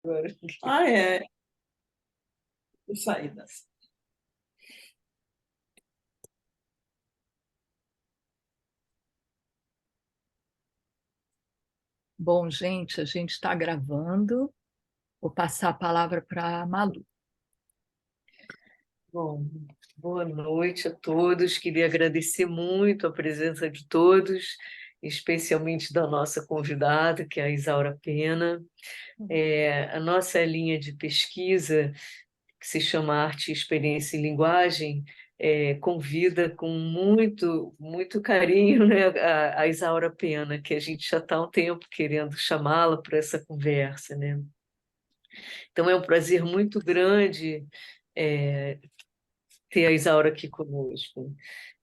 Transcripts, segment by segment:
Agora. Ah, é. Eu saí dessa. Bom, gente, a gente está gravando. Vou passar a palavra para a Malu. Bom, boa noite a todos. Queria agradecer muito a presença de todos, especialmente da nossa convidada, que é a Isaura Pena. A nossa linha de pesquisa, que se chama Arte, Experiência e Linguagem, convida com muito carinho, né, a Isaura Pena, que a gente já está há um tempo querendo chamá-la para essa conversa, né? Então é um prazer muito grande ter a Isaura aqui conosco.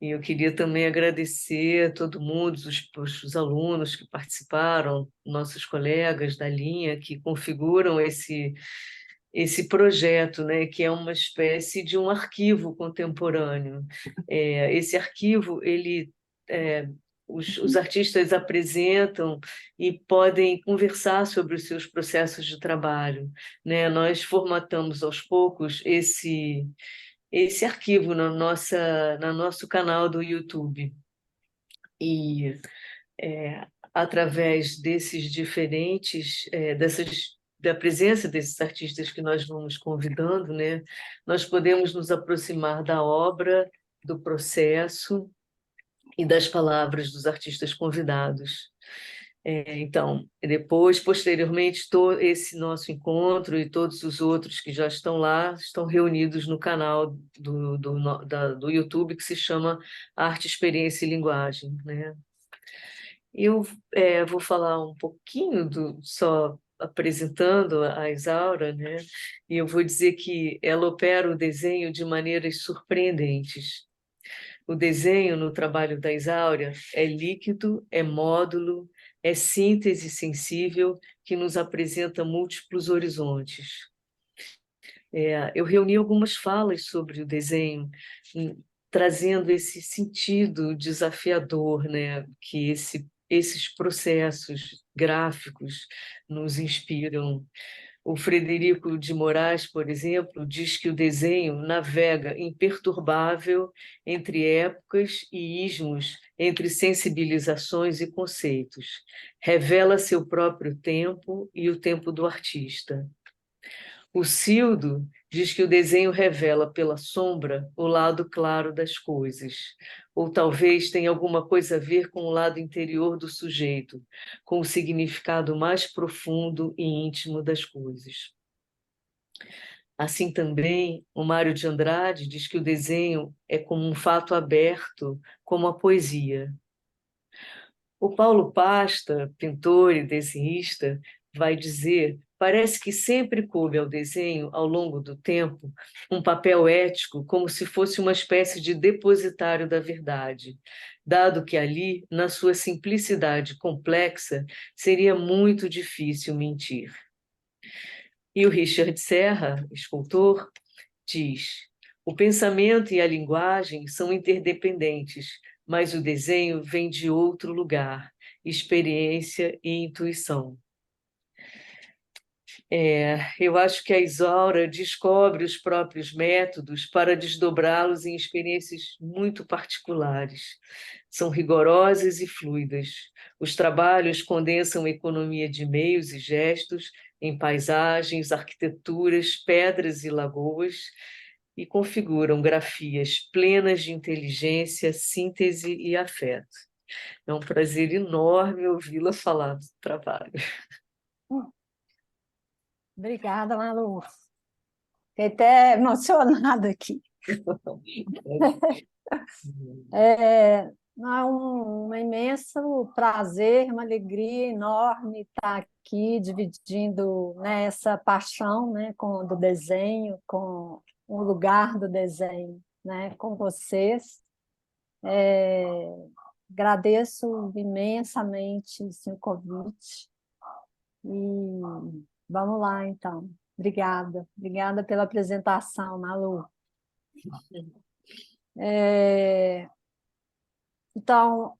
E eu queria também agradecer a todo mundo, os alunos que participaram, nossos colegas da linha, que configuram esse projeto, né, que é uma espécie de um arquivo contemporâneo. Esse arquivo, é, os artistas apresentam e podem conversar sobre os seus processos de trabalho, né? Nós formatamos aos poucos esse arquivo no nosso canal do YouTube. E através desses diferentes, da presença desses artistas que nós vamos convidando, né, nós podemos nos aproximar da obra, do processo e das palavras dos artistas convidados. Então, depois, posteriormente, todo esse nosso encontro e todos os outros que já estão lá estão reunidos no canal do YouTube que se chama Arte, Experiência e Linguagem, né? Eu vou falar um pouquinho só apresentando a Isaura, né? E eu vou dizer que ela opera o desenho de maneiras surpreendentes. O desenho no trabalho da Isaura é líquido, é módulo, é síntese sensível que nos apresenta múltiplos horizontes. Eu reuni algumas falas sobre o desenho, trazendo esse sentido desafiador, né, que esses processos gráficos nos inspiram. O Frederico de Moraes, por exemplo, diz que o desenho navega imperturbável entre épocas e ismos, entre sensibilizações e conceitos. Revela seu próprio tempo e o tempo do artista. O Cildo diz que o desenho revela pela sombra o lado claro das coisas, ou talvez tenha alguma coisa a ver com o lado interior do sujeito, com o significado mais profundo e íntimo das coisas. Assim também, o Mário de Andrade diz que o desenho é como um fato aberto, como a poesia. O Paulo Pasta, pintor e desenhista, vai dizer: parece que sempre coube ao desenho, ao longo do tempo, um papel ético, como se fosse uma espécie de depositário da verdade, dado que ali, na sua simplicidade complexa, seria muito difícil mentir. E o Richard Serra, escultor, diz: o pensamento e a linguagem são interdependentes, mas o desenho vem de outro lugar, experiência e intuição. Eu acho que a Isaura descobre os próprios métodos para desdobrá-los em experiências muito particulares. São rigorosas e fluidas. Os trabalhos condensam economia de meios e gestos em paisagens, arquiteturas, pedras e lagoas, e configuram grafias plenas de inteligência, síntese e afeto. É um prazer enorme ouvi-la falar do trabalho. Obrigada, Malu. Fiquei até emocionada aqui. É um imenso prazer, uma alegria enorme estar aqui dividindo, né, essa paixão, né, do desenho, com o lugar do desenho, né, com vocês. Agradeço imensamente esse convite e vamos lá, então. Obrigada pela apresentação, Malu. Então,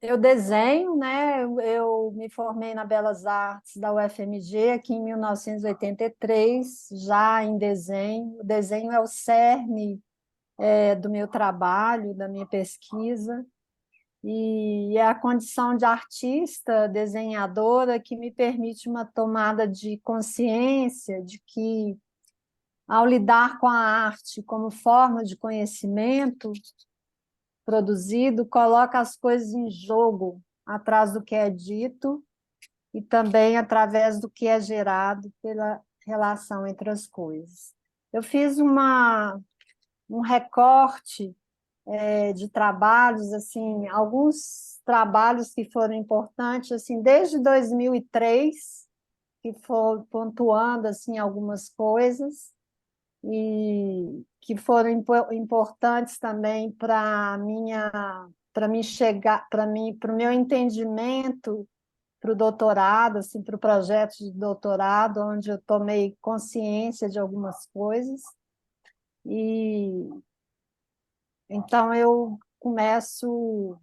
Eu desenho, né? Eu me formei na Belas Artes da UFMG aqui em 1983, já em desenho. O desenho é o cerne do meu trabalho, da minha pesquisa, e é a condição de artista, desenhadora, que me permite uma tomada de consciência de que, ao lidar com a arte como forma de conhecimento produzido, coloca as coisas em jogo atrás do que é dito e também através do que é gerado pela relação entre as coisas. Eu fiz um recorte de trabalhos, assim, alguns trabalhos que foram importantes, assim, desde 2003, que foram pontuando assim algumas coisas e que foram importantes também para mim chegar, para o meu entendimento para o doutorado, assim, para o projeto de doutorado, onde eu tomei consciência de algumas coisas. E então eu começo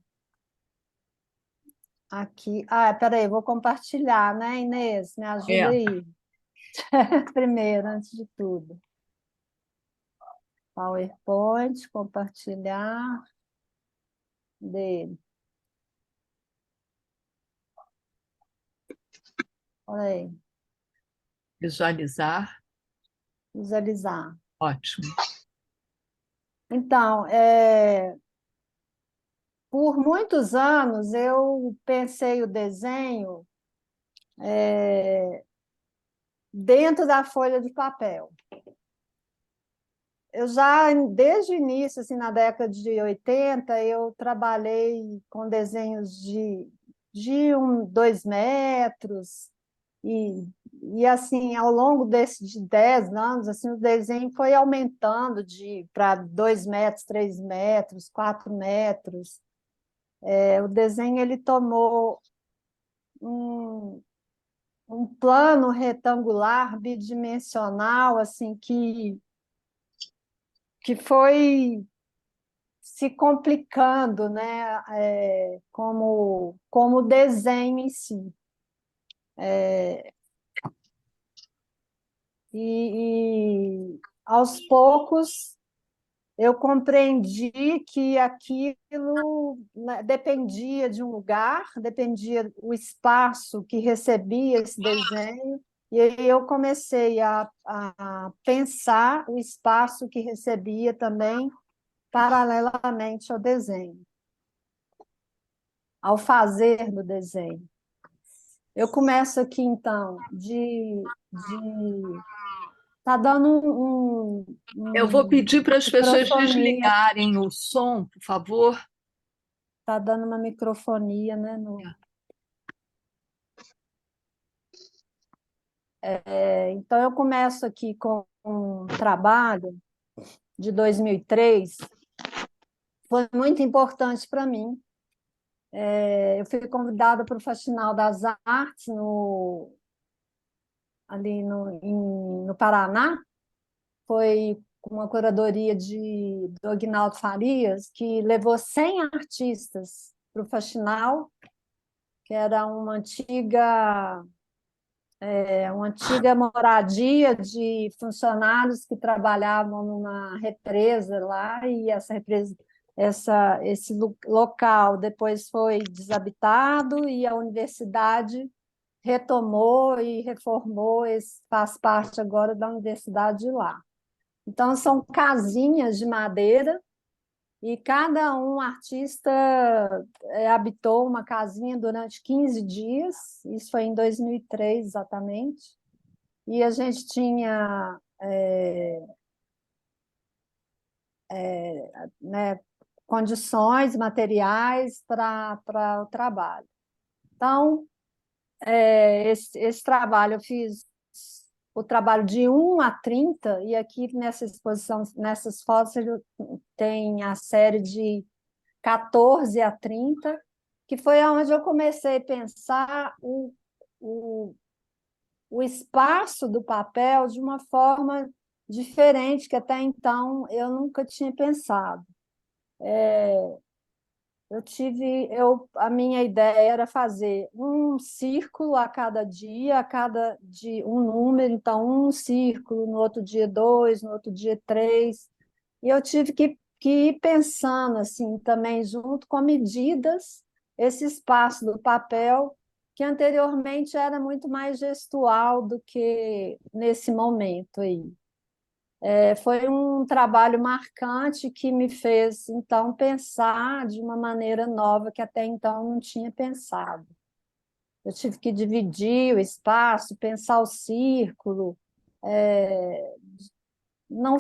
aqui. Ah, peraí, vou compartilhar, né, Inês? Me ajuda É, aí. Primeiro, antes de tudo. PowerPoint, compartilhar dele. Olha aí, visualizar, visualizar. ótimo. Então, por muitos anos eu pensei o desenho dentro da folha de papel. Eu já, desde o início, assim, na década de 80, eu trabalhei com desenhos de 2 metros, e assim, ao longo de 10 anos, assim, o desenho foi aumentando para 2 metros, 3 metros, 4 metros. O desenho ele tomou um, um plano retangular, bidimensional, assim, que foi se complicando, né, como desenho em si. Aos poucos eu compreendi que aquilo, né, dependia de um lugar, dependia o espaço que recebia esse desenho, e aí eu comecei a pensar o espaço que recebia também paralelamente ao desenho, ao fazer do desenho. Eu começo aqui, então, tá dando Eu vou pedir para as pessoas microfonia, desligarem o som, por favor. tá dando uma microfonia, né? Então, eu começo aqui com um trabalho de 2003, foi muito importante para mim. Eu fui convidada para o Faxinal das Artes, ali no Paraná, foi com uma curadoria do Aguinaldo Farias, que levou 100 artistas para o Faxinal, que era uma antiga moradia de funcionários que trabalhavam numa represa lá, e essa represa, local depois foi desabitado e a universidade retomou e reformou, faz parte agora da universidade de lá. Então, são casinhas de madeira e cada um artista habitou uma casinha durante 15 dias, isso foi em 2003 exatamente, e a gente tinha né, condições materiais para o trabalho. Então, esse trabalho eu fiz o trabalho de 1 a 30, e aqui nessa exposição, nessas fotos, tem a série de 14 a 30, que foi onde eu comecei a pensar o, o espaço do papel de uma forma diferente, que até então eu nunca tinha pensado. A minha ideia era fazer um círculo a cada dia, um número, então um círculo, no outro dia dois, no outro dia três. E eu tive que ir pensando assim também junto com medidas, esse espaço do papel, que anteriormente era muito mais gestual do que nesse momento aí. Foi um trabalho marcante que me fez, então, pensar de uma maneira nova que até então não tinha pensado. Eu tive que dividir o espaço, pensar o círculo. Não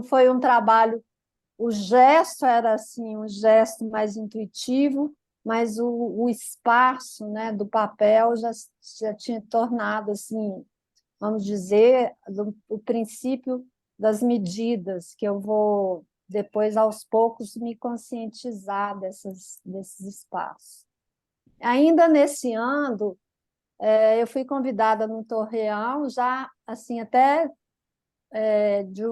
foi um trabalho. O gesto era assim, um gesto mais intuitivo, mas o espaço, né, do papel já tinha tornado assim, vamos dizer, o princípio das medidas, que eu vou depois, aos poucos, me conscientizar desses espaços. Ainda nesse ano, eu fui convidada no Torreão, já assim, até de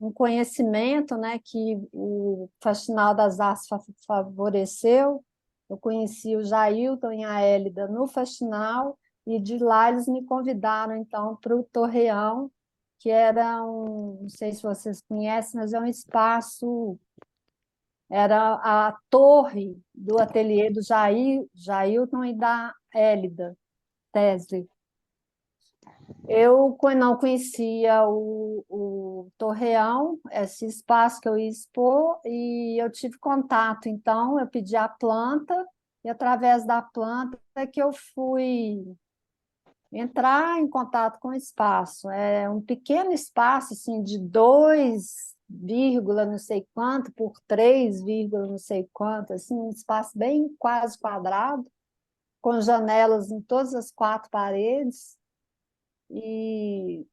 um conhecimento, né, que o Faxinal das Artes favoreceu. Eu conheci o Jailton e a Hélida no Faxinal, e de lá eles me convidaram, então, para o Torreão, que era não sei se vocês conhecem, mas é um espaço, era a torre do ateliê do Jailton e da Hélida Tesli. Eu não conhecia o Torreão, esse espaço que eu ia expor, e eu tive contato. Então, eu pedi a planta, e através da planta é que eu fui entrar em contato com o espaço. É um pequeno espaço assim, de 2, não sei quanto, por 3, não sei quanto, assim, um espaço bem quase quadrado, com janelas em todas as 4 paredes. E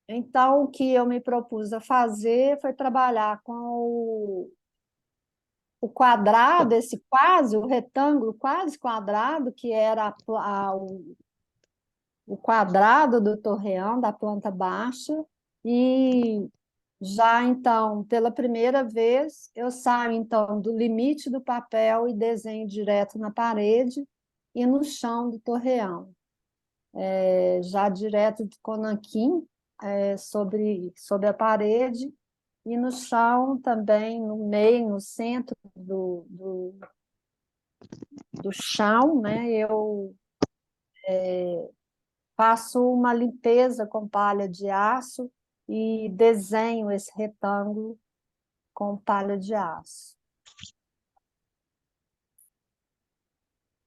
então, o que eu me propus a fazer foi trabalhar com o quadrado, o retângulo quase quadrado, que era o quadrado do torreão, da planta baixa, e já então, pela primeira vez, eu saio então do limite do papel e desenho direto na parede e no chão do torreão. Já direto com nanquim, sobre a parede, e no chão também, no meio, no centro do chão, né, eu faço uma limpeza com palha de aço e desenho esse retângulo com palha de aço.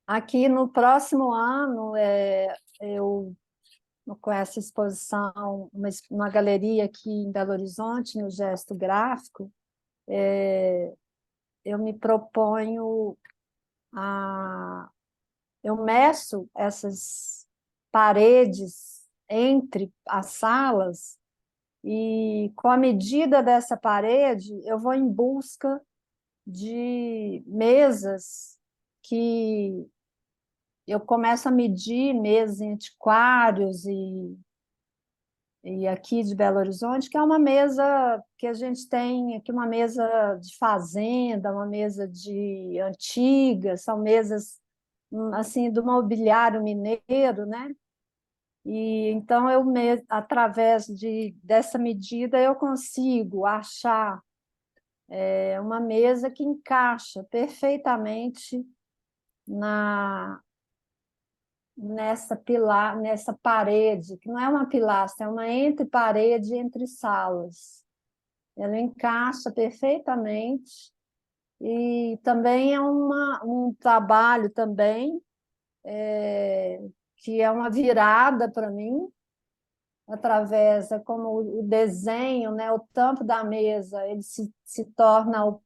Aqui no próximo ano, eu com essa exposição, uma galeria aqui em Belo Horizonte, no Gesto Gráfico, eu me proponho eu meço essas paredes entre as salas e, com a medida dessa parede, eu vou em busca de mesas que eu começo a medir, mesas em antiquários e aqui de Belo Horizonte, que é uma mesa que a gente tem aqui, uma mesa de fazenda, uma mesa de antiga, são mesas assim do mobiliário mineiro, né? E então através dessa medida eu consigo achar uma mesa que encaixa perfeitamente na nessa parede, que não é uma pilastra, é uma entre parede, entre salas. Ela encaixa perfeitamente e também é um trabalho também que é uma virada para mim, através, como o desenho, né, o tampo da mesa, ele se torna o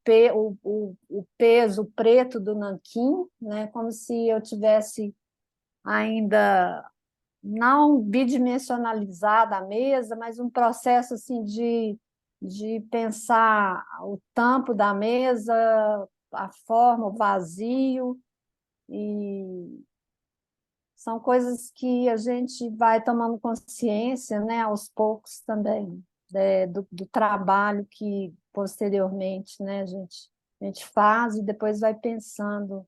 peso preto do nanquim, né, como se eu tivesse ainda não bidimensionalizada a mesa, mas um processo assim de pensar o tampo da mesa, a forma, o vazio, e são coisas que a gente vai tomando consciência, né, aos poucos também, do trabalho que posteriormente, né, a gente A gente faz e depois vai pensando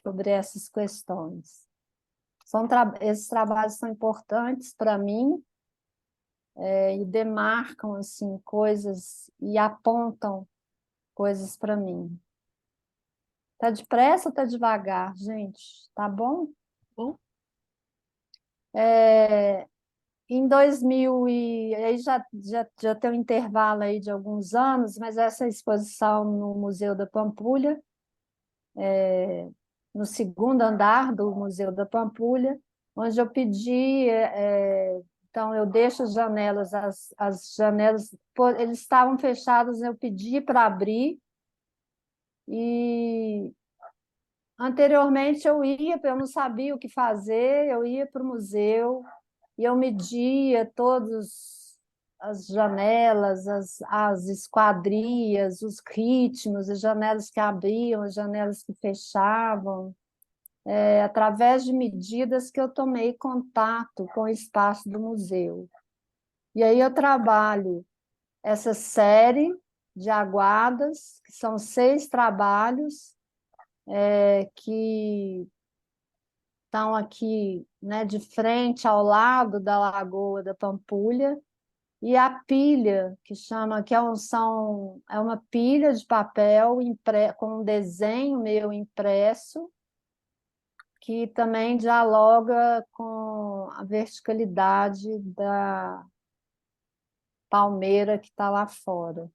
sobre essas questões. Esses trabalhos são importantes para mim, e demarcam assim, coisas e apontam coisas para mim. Tá depressa ou tá devagar, gente? Tá bom? Bom, Em 2000 aí já tem um intervalo aí de alguns anos, mas essa exposição no Museu da Pampulha, no segundo andar do Museu da Pampulha, onde eu pedi, então eu deixo as janelas, eles estavam fechados, eu pedi para abrir, e anteriormente eu não sabia o que fazer, eu ia para o museu e eu media todas as janelas, as esquadrias, os ritmos, as janelas que abriam, as janelas que fechavam, através de medidas que eu tomei contato com o espaço do museu. E aí eu trabalho essa série de aguadas, que são 6 trabalhos, que estão aqui, né, de frente ao lado da Lagoa da Pampulha, e a pilha, é uma pilha de papel com um desenho meu impresso, que também dialoga com a verticalidade da palmeira que está lá fora.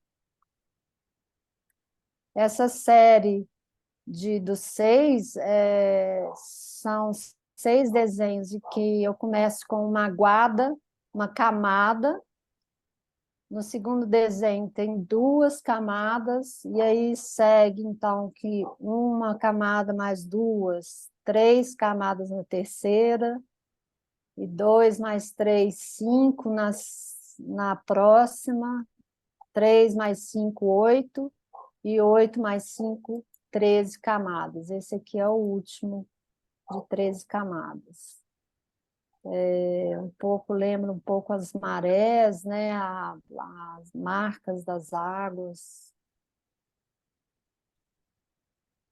Essa série dos 6, são 6 desenhos, e que eu começo com uma aguada, uma camada. No segundo desenho tem 2 camadas, e aí segue, então, que uma camada mais 2, 3 camadas na terceira, e 2 mais 3, 5 na próxima, 3 mais 5, 8, e 8 mais 5, 13 camadas. Esse aqui é o último de 13 camadas. Lembra um pouco as marés, né? As marcas das águas.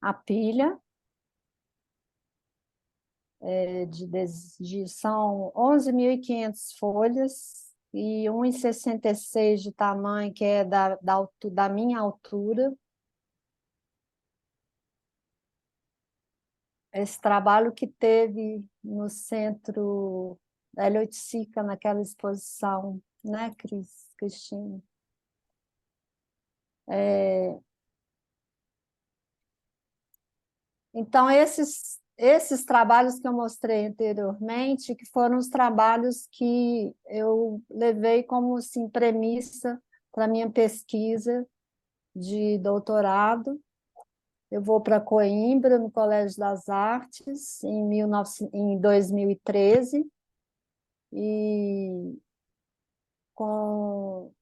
A pilha, são 11.500 folhas e 1,66 de tamanho, que é da minha altura. Esse trabalho que teve no centro Hélio Oiticica, naquela exposição, né, Cristina? Então, esses trabalhos que eu mostrei anteriormente, que foram os trabalhos que eu levei como assim, premissa para a minha pesquisa de doutorado. Eu vou para Coimbra, no Colégio das Artes, em 2013, e com,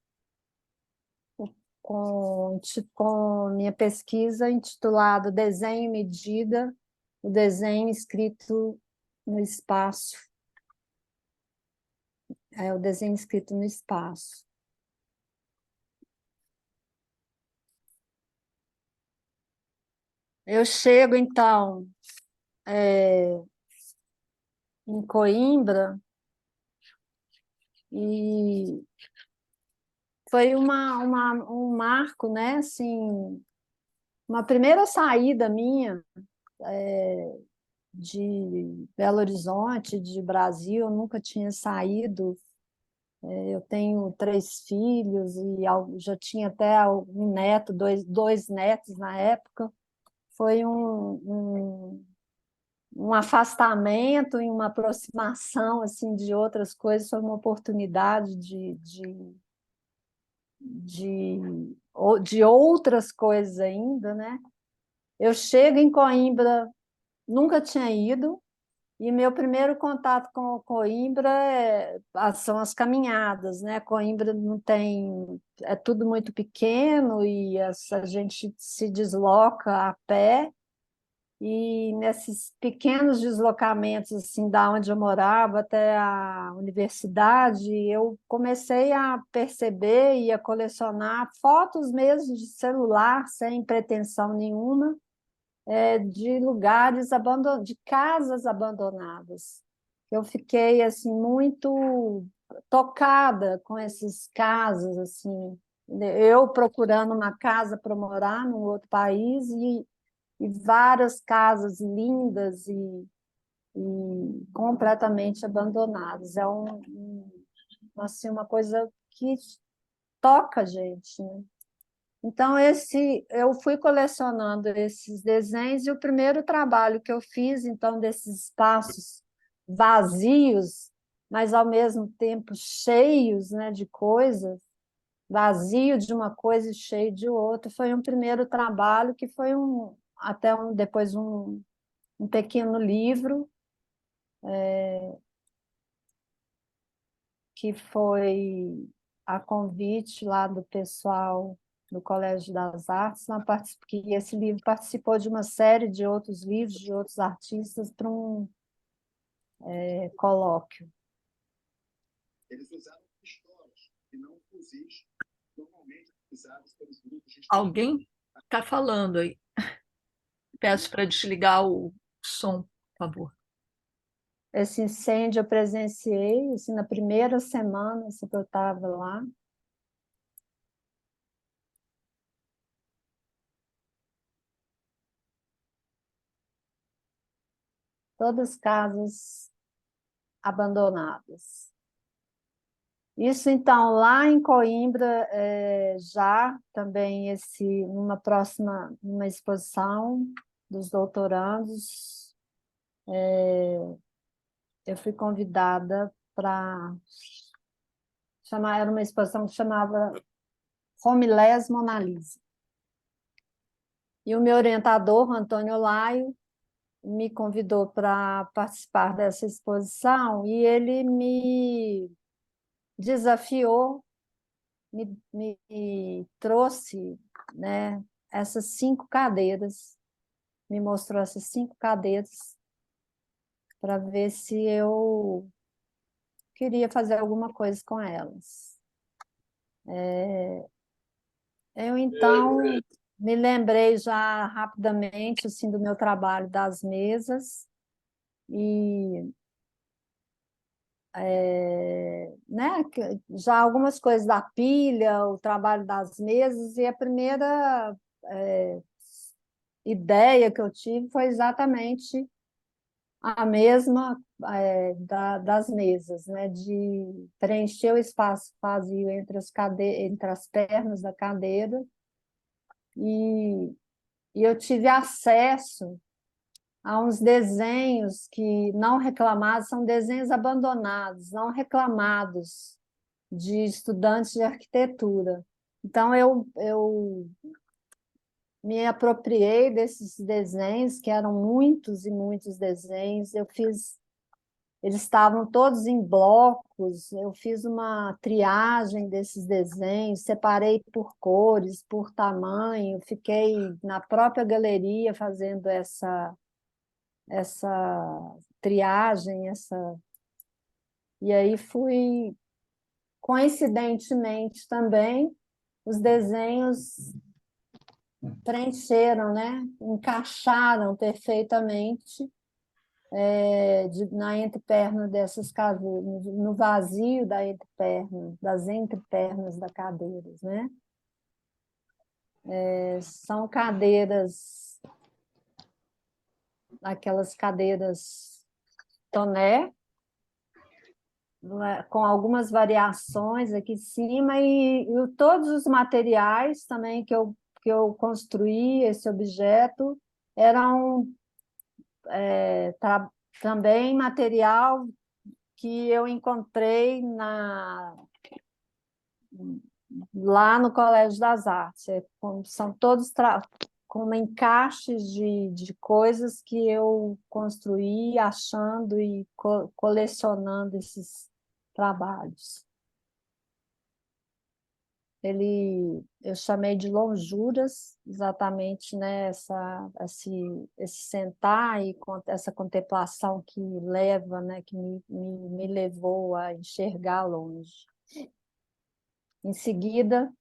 com minha pesquisa intitulada Desenho e Medida, o desenho escrito no espaço. É o desenho escrito no espaço. Eu chego, então, em Coimbra, e foi um marco, né? Assim, uma primeira saída minha de Belo Horizonte, de Brasil. Eu nunca tinha saído. Eu tenho 3 filhos e já tinha até um neto, dois netos na época. Foi um afastamento e uma aproximação assim de outras coisas, foi uma oportunidade de outras coisas ainda, né? Eu chego em Coimbra, nunca tinha ido, e meu primeiro contato com Coimbra são as caminhadas, né? Coimbra não tem, é tudo muito pequeno, e a gente se desloca a pé, E nesses pequenos deslocamentos assim, da onde eu morava até a universidade, eu comecei a perceber e a colecionar fotos mesmo de celular, sem pretensão nenhuma, de lugares abandonados, de casas abandonadas. Eu fiquei assim muito tocada com essas casas assim. Eu procurando uma casa para morar num outro país e várias casas lindas e completamente abandonadas. É assim, uma coisa que toca a gente, né? Então, eu fui colecionando esses desenhos, e o primeiro trabalho que eu fiz, então, desses espaços vazios, mas ao mesmo tempo cheios, né, de coisas, vazio de uma coisa e cheio de outra, foi um primeiro trabalho que foi depois um pequeno livro, que foi a convite lá do pessoal do Colégio das Artes, que esse livro participou de uma série de outros livros de outros artistas para um colóquio. Eles usaram pistolas e não fuzis, normalmente utilizados pelos grupos de Alguém está falando aí. Peço para desligar o som, por favor. Esse incêndio eu presenciei assim, na primeira semana assim, que eu estava lá. Todas casas abandonadas. Isso, então, lá em Coimbra, já também numa exposição dos doutorandos, eu fui convidada para era uma exposição que chamava Romilés Mona Lisa. E o meu orientador, Antônio Laio, me convidou para participar dessa exposição e ele me desafiou, me trouxe, né, essas 5 cadeiras, me mostrou essas 5 cadeiras para ver se eu queria fazer alguma coisa com elas. Eu, então, me lembrei já rapidamente assim, do meu trabalho das mesas e né, já algumas coisas da pilha, o trabalho das mesas, e a primeira ideia que eu tive foi exatamente a mesma das mesas, né, de preencher o espaço vazio entre as pernas da cadeira, e, e eu tive acesso a uns desenhos que não reclamados, são desenhos abandonados, não reclamados, de estudantes de arquitetura. Então, eu me apropriei desses desenhos, que eram muitos e muitos desenhos. Eles estavam todos em blocos, eu fiz uma triagem desses desenhos, separei por cores, por tamanho, fiquei na própria galeria fazendo essa triagem, e aí fui, coincidentemente também, os desenhos preencheram, né? Encaixaram perfeitamente na entreperna dessas cadeiras, no vazio das entrepernas das cadeiras, né? São cadeiras, aquelas cadeiras toné, com algumas variações aqui em cima, e todos os materiais também que eu construí esse objeto eram também material que eu encontrei lá no Colégio das Artes. São todos como encaixes de coisas que eu construí achando e colecionando esses trabalhos. eu chamei de lonjuras, exatamente, né, esse sentar e essa contemplação que leva, né, que me levou a enxergar longe. Em seguida,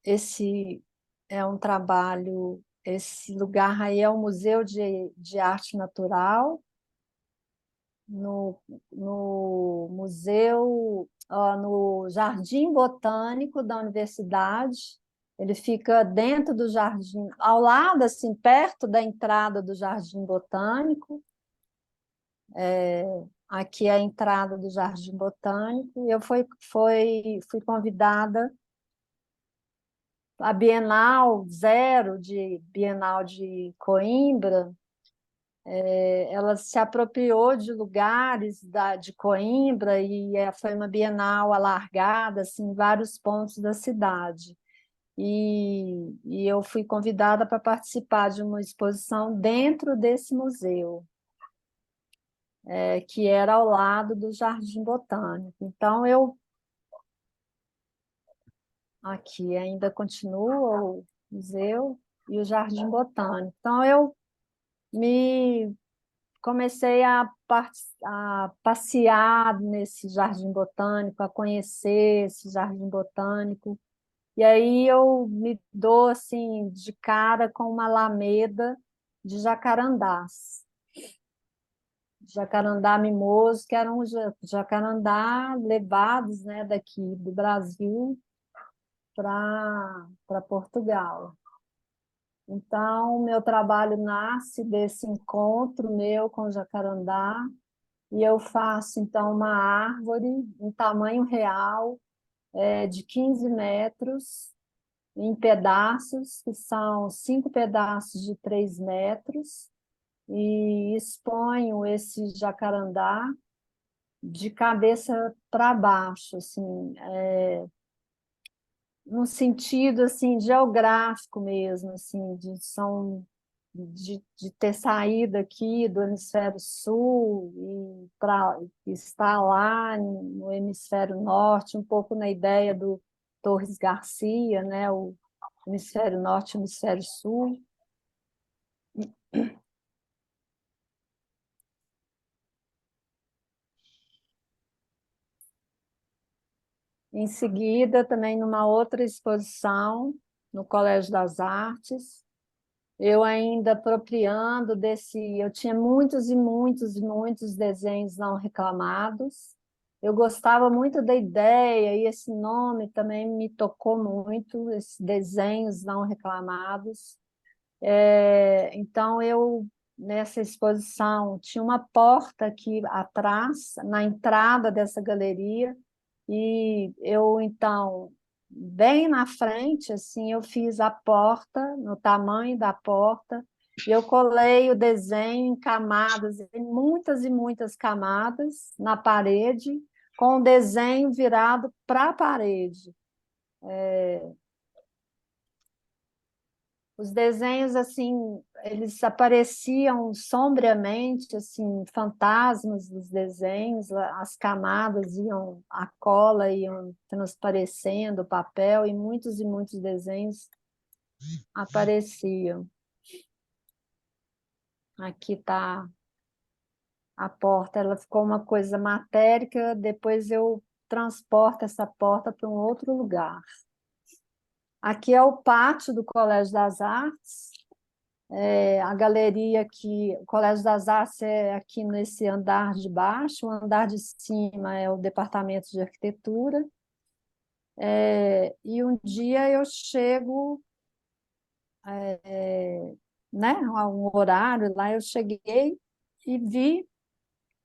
esse é um trabalho, esse lugar aí é o Museu de Arte Natural, no museu, no Jardim Botânico da Universidade. Ele fica dentro do jardim, ao lado, assim, perto da entrada do Jardim Botânico. Aqui é a entrada do Jardim Botânico. E eu fui convidada à Bienal Zero, Bienal de Coimbra. Ela se apropriou de lugares de Coimbra e foi uma bienal alargada assim, em vários pontos da cidade. E eu fui convidada para participar de uma exposição dentro desse museu, que era ao lado do Jardim Botânico. Então, aqui ainda continua o museu e o Jardim Botânico. Então, eu me comecei a passear nesse jardim botânico, a conhecer esse jardim botânico, e aí eu me dou assim de cara com uma alameda de jacarandás, jacarandá mimoso, que eram jacarandá levados, né, daqui do Brasil para Portugal. Então, o meu trabalho nasce desse encontro meu com o jacarandá, e eu faço, então, uma árvore em tamanho real, de 15 metros, em pedaços, que são 5 pedaços de 3 metros, e exponho esse jacarandá de cabeça para baixo, assim, no sentido assim geográfico mesmo, assim, de ter saído aqui do hemisfério sul e para estar lá no hemisfério norte, um pouco na ideia do Torres Garcia, né, o hemisfério norte e o hemisfério sul. Em seguida, também numa outra exposição no Colégio das Artes, eu ainda apropriando eu tinha muitos e muitos e muitos desenhos não reclamados. Eu gostava muito da ideia e esse nome também me tocou muito, esses desenhos não reclamados. Então, nessa exposição, tinha uma porta aqui atrás, na entrada dessa galeria, e eu, então, bem na frente, assim, eu fiz a porta, no tamanho da porta, e eu colei o desenho em camadas, em muitas e muitas camadas, na parede, com o desenho virado para a parede. Os desenhos, assim, eles apareciam sombriamente, assim, fantasmas dos desenhos, as camadas iam, a cola iam transparecendo, o papel, e muitos desenhos apareciam. Aqui está a porta, ela ficou uma coisa matérica, depois eu transporto essa porta para um outro lugar. Aqui é o pátio do Colégio das Artes. A galeria aqui, o Colégio das Artes é aqui nesse andar de baixo, o andar de cima é o departamento de arquitetura. E um dia eu chego, né, a um horário lá, eu cheguei e vi,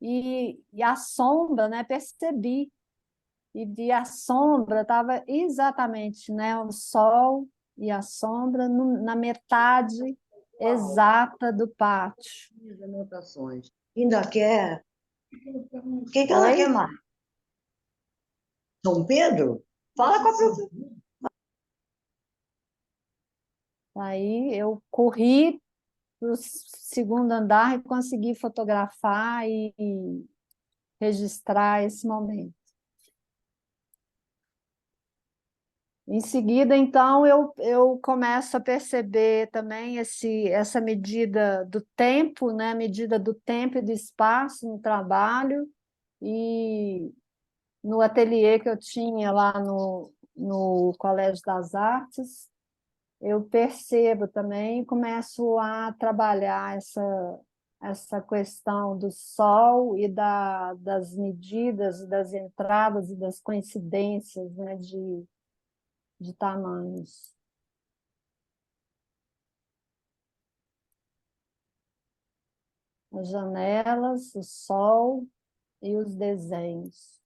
e a sombra, né, percebi, e vi a sombra, estava exatamente, né, o sol e a sombra na metade exata do pátio. Minhas anotações. Ainda quer? O que que ela Oi? quer mais? São Pedro? Fala com a professora. Aí eu corri para o segundo andar e consegui fotografar e registrar esse momento. Em seguida, então, eu começo a perceber também essa medida do tempo, né? Medida do tempo e do espaço no trabalho, e no ateliê que eu tinha lá no Colégio das Artes, eu percebo também, começo a trabalhar essa questão do sol e das medidas, das entradas e das coincidências, né, de tamanhos. As janelas, o sol e os desenhos.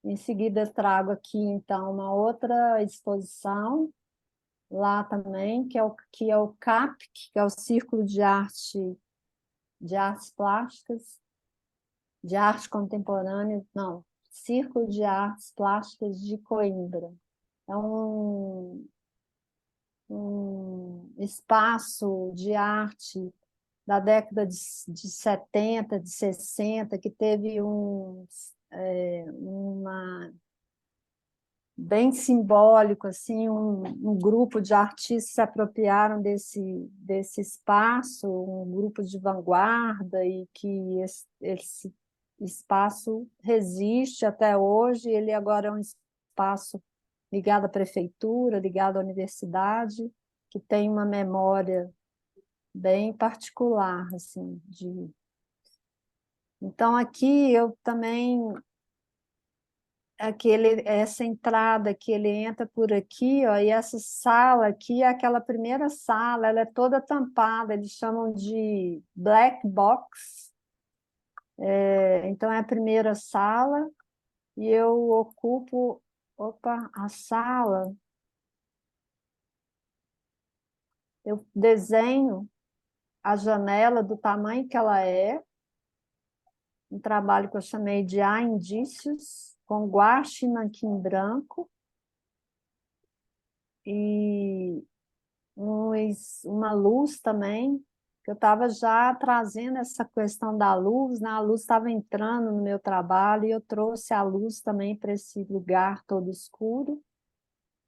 Em seguida, trago aqui, então, uma outra exposição, lá também, que é o CAPC, que é o Círculo de Artes Plásticas, de Arte Contemporânea, não, Círculo de Artes Plásticas de Coimbra. É um espaço de arte da década de 70, de 60, que teve uma bem simbólico, assim, um grupo de artistas se apropriaram desse espaço, um grupo de vanguarda, e que esse espaço resiste até hoje. Ele agora é um espaço ligado à prefeitura, ligado à universidade, que tem uma memória bem particular, assim, de... Então, aqui eu também essa entrada que ele entra por aqui, ó, e essa sala aqui é aquela primeira sala, ela é toda tampada, eles chamam de black box. Então é a primeira sala, e eu ocupo, a sala, eu desenho a janela do tamanho que ela é, um trabalho que eu chamei de Há Indícios, com guache e nanquim branco, e uma luz também, que eu estava já trazendo essa questão da luz, né? A luz estava entrando no meu trabalho, e eu trouxe a luz também para esse lugar todo escuro,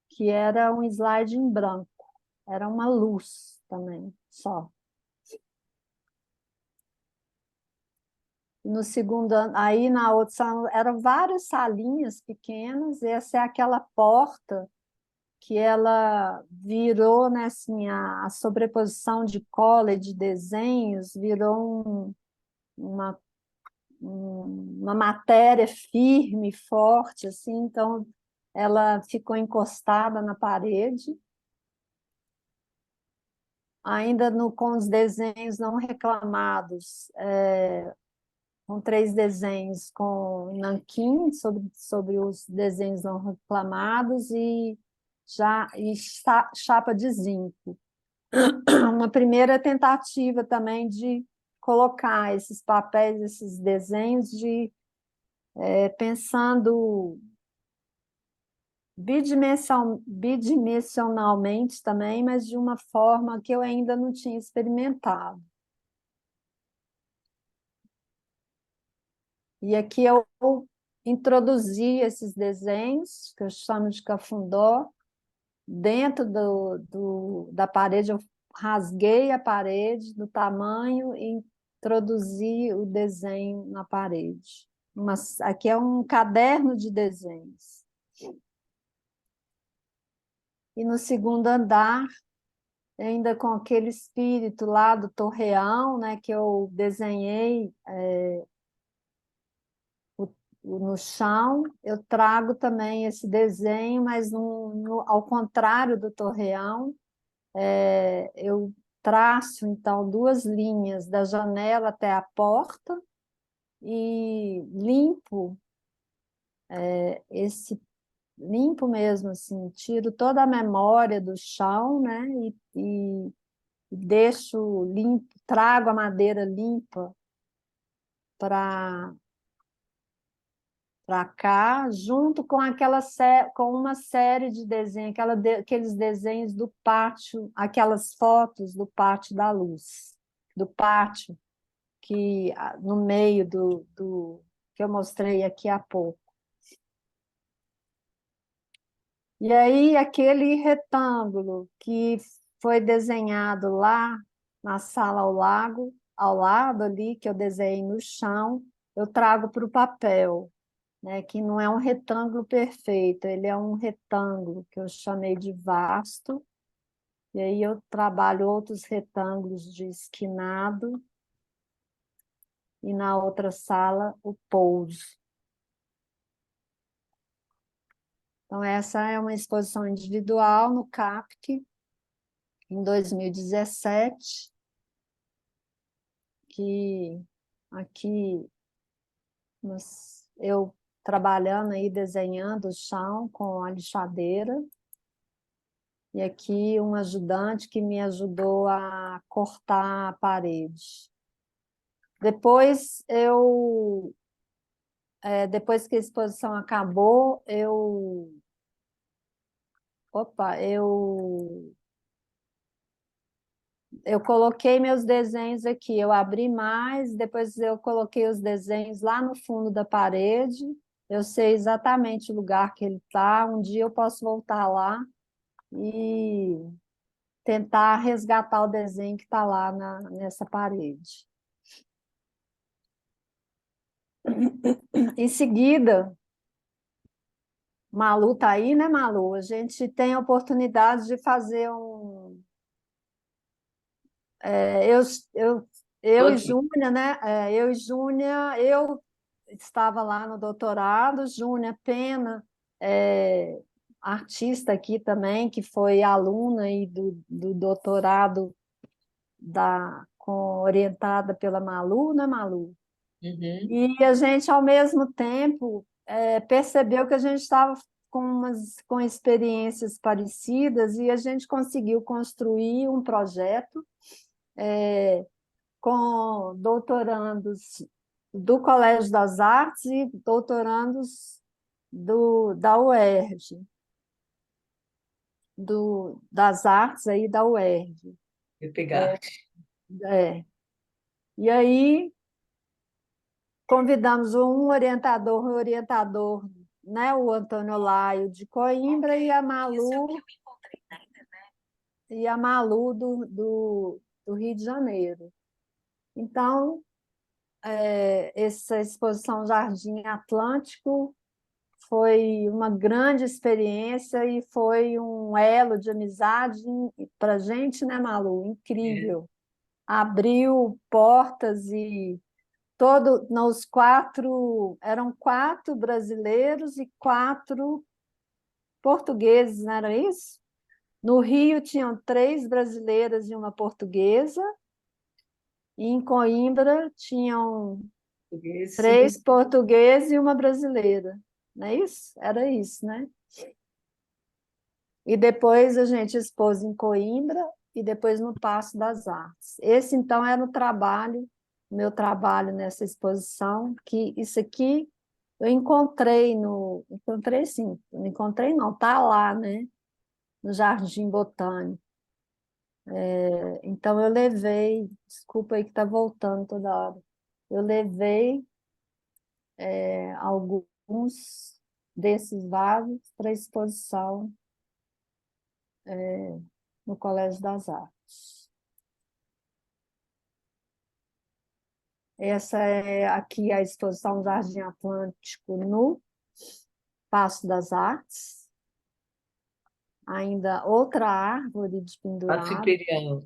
que era um slide em branco, era uma luz também, só. No segundo ano, aí na outra sala, eram várias salinhas pequenas, e essa é aquela porta que ela virou, né, assim, a sobreposição de cola e de desenhos virou uma matéria firme, forte, assim, então ela ficou encostada na parede, ainda com os desenhos não reclamados, com 3 desenhos com nanquim sobre os desenhos não reclamados, e chapa de zinco. Uma primeira tentativa também de colocar esses papéis, esses desenhos, pensando bidimensionalmente também, mas de uma forma que eu ainda não tinha experimentado. E aqui eu introduzi esses desenhos, que eu chamo de cafundó, dentro da parede. Eu rasguei a parede do tamanho e introduzi o desenho na parede. Aqui é um caderno de desenhos. E no segundo andar, ainda com aquele espírito lá do Torreão, né, que eu desenhei no chão, eu trago também esse desenho, mas ao contrário do Torreão, eu traço, então, 2 linhas da janela até a porta, e limpo mesmo, assim, tiro toda a memória do chão, né, e deixo limpo, trago a madeira limpa para cá, junto com com uma série de desenhos, aqueles desenhos do pátio, aquelas fotos do pátio da luz, do pátio, que no meio que eu mostrei aqui há pouco. E aí, aquele retângulo que foi desenhado lá na sala ao lado ali, que eu desenhei no chão, eu trago para o papel, né? Que não é um retângulo perfeito, ele é um retângulo que eu chamei de vasto, e aí eu trabalho outros retângulos de esquinado, e na outra sala o pouso. Então, essa é uma exposição individual no CAPC, em 2017, que aqui eu trabalhando aí, desenhando o chão com a lixadeira, e aqui um ajudante que me ajudou a cortar a parede. Depois depois que a exposição acabou, eu coloquei meus desenhos aqui, eu abri mais, depois eu coloquei os desenhos lá no fundo da parede, eu sei exatamente o lugar que ele está, um dia eu posso voltar lá e tentar resgatar o desenho que está lá nessa parede. Em seguida, Malu está aí, né, Malu? A gente tem a oportunidade de fazer um... eu e Aqui. Júnia, né? Eu estava lá no doutorado, Júnia Pena, artista aqui também, que foi aluna aí do doutorado orientada pela Malu, né, Malu? Uhum. E a gente, ao mesmo tempo, percebeu que a gente estava com experiências parecidas e a gente conseguiu construir um projeto com doutorandos do Colégio das Artes e doutorandos da UERJ, das artes aí da UERJ. Vou pegar. É. E aí convidamos um orientador, né, o Antônio Laio de Coimbra e a Malu do Rio de Janeiro. Então, essa exposição Jardim Atlântico foi uma grande experiência e foi um elo de amizade para a gente, né, Malu? Incrível. Abriu portas e eram 4 brasileiros e 4 portugueses, não era isso? No Rio tinham 3 brasileiras e uma portuguesa, e em Coimbra tinham Esse 3 portugueses e uma brasileira, não é isso? Era isso, né? E depois a gente expôs em Coimbra e depois no Paço das Artes. Esse, então, era meu trabalho nessa exposição, que isso aqui eu encontrei sim, não encontrei não, está lá, né? No Jardim Botânico. Então, eu levei, desculpa aí que está voltando toda hora, eu levei alguns desses vasos para exposição no Colégio das Artes. Essa é aqui a exposição Jardim Atlântico no Paço das Artes. Ainda outra árvore de Paço pendurado. Imperial.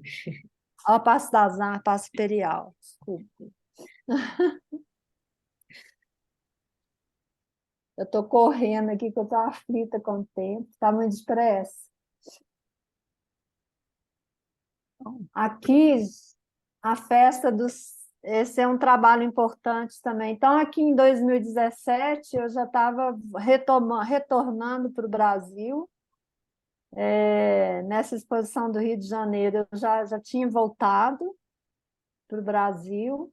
Ó, Paço das Artes, Paço Imperial, desculpe. Eu estou correndo aqui, que eu estou aflita com o tempo, está muito depressa. Aqui, a festa dos... Esse é um trabalho importante também. Então, aqui em 2017, eu já estava retornando para o Brasil. Nessa exposição do Rio de Janeiro, eu já tinha voltado para o Brasil,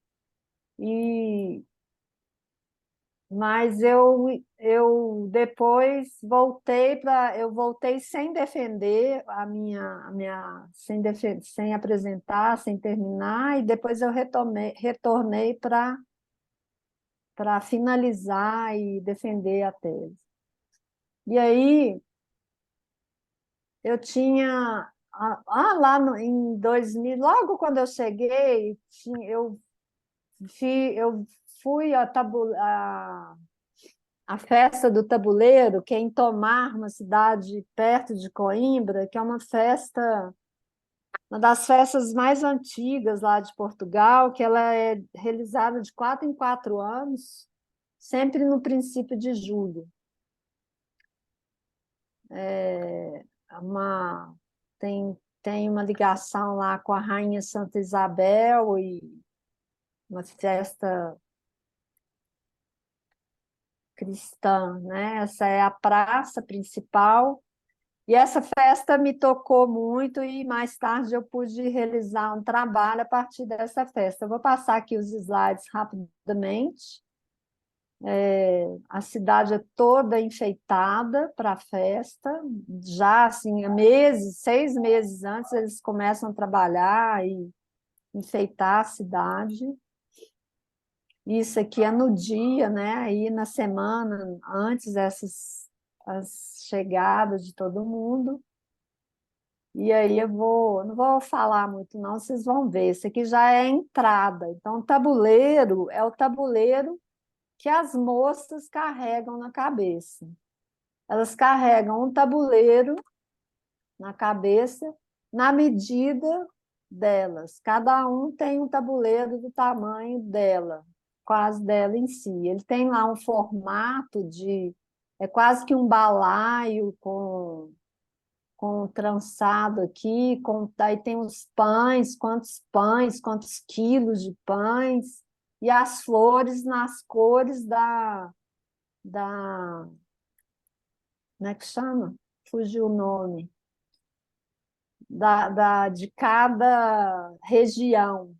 mas eu depois eu voltei sem defender sem apresentar, sem terminar, e depois eu retornei para para finalizar e defender a tese. E aí, eu tinha... em 2000, logo quando eu cheguei, eu fui a festa do tabuleiro, que é em Tomar, uma cidade perto de Coimbra, que é uma das festas mais antigas lá de Portugal, que ela é realizada de 4 em 4 anos, sempre no princípio de julho. Uma, tem uma ligação lá com a Rainha Santa Isabel e uma festa cristã, né? Essa é a praça principal. E essa festa me tocou muito e mais tarde eu pude realizar um trabalho a partir dessa festa. Eu vou passar aqui os slides rapidamente. A cidade é toda enfeitada para a festa, já assim, 6 meses antes eles começam a trabalhar e enfeitar a cidade. Isso aqui é no dia, né? Aí na semana antes as chegadas de todo mundo. E aí não vou falar muito não, vocês vão ver. Esse aqui já é a entrada. Então, o tabuleiro é o tabuleiro que as moças carregam na cabeça. Elas carregam um tabuleiro na cabeça na medida delas. Cada um tem um tabuleiro do tamanho dela, quase dela em si. Ele tem lá um formato é quase que um balaio com trançado aqui, aí tem os pães, quantos quilos de pães, e as flores nas cores como é que chama? Fugiu o nome. De cada região.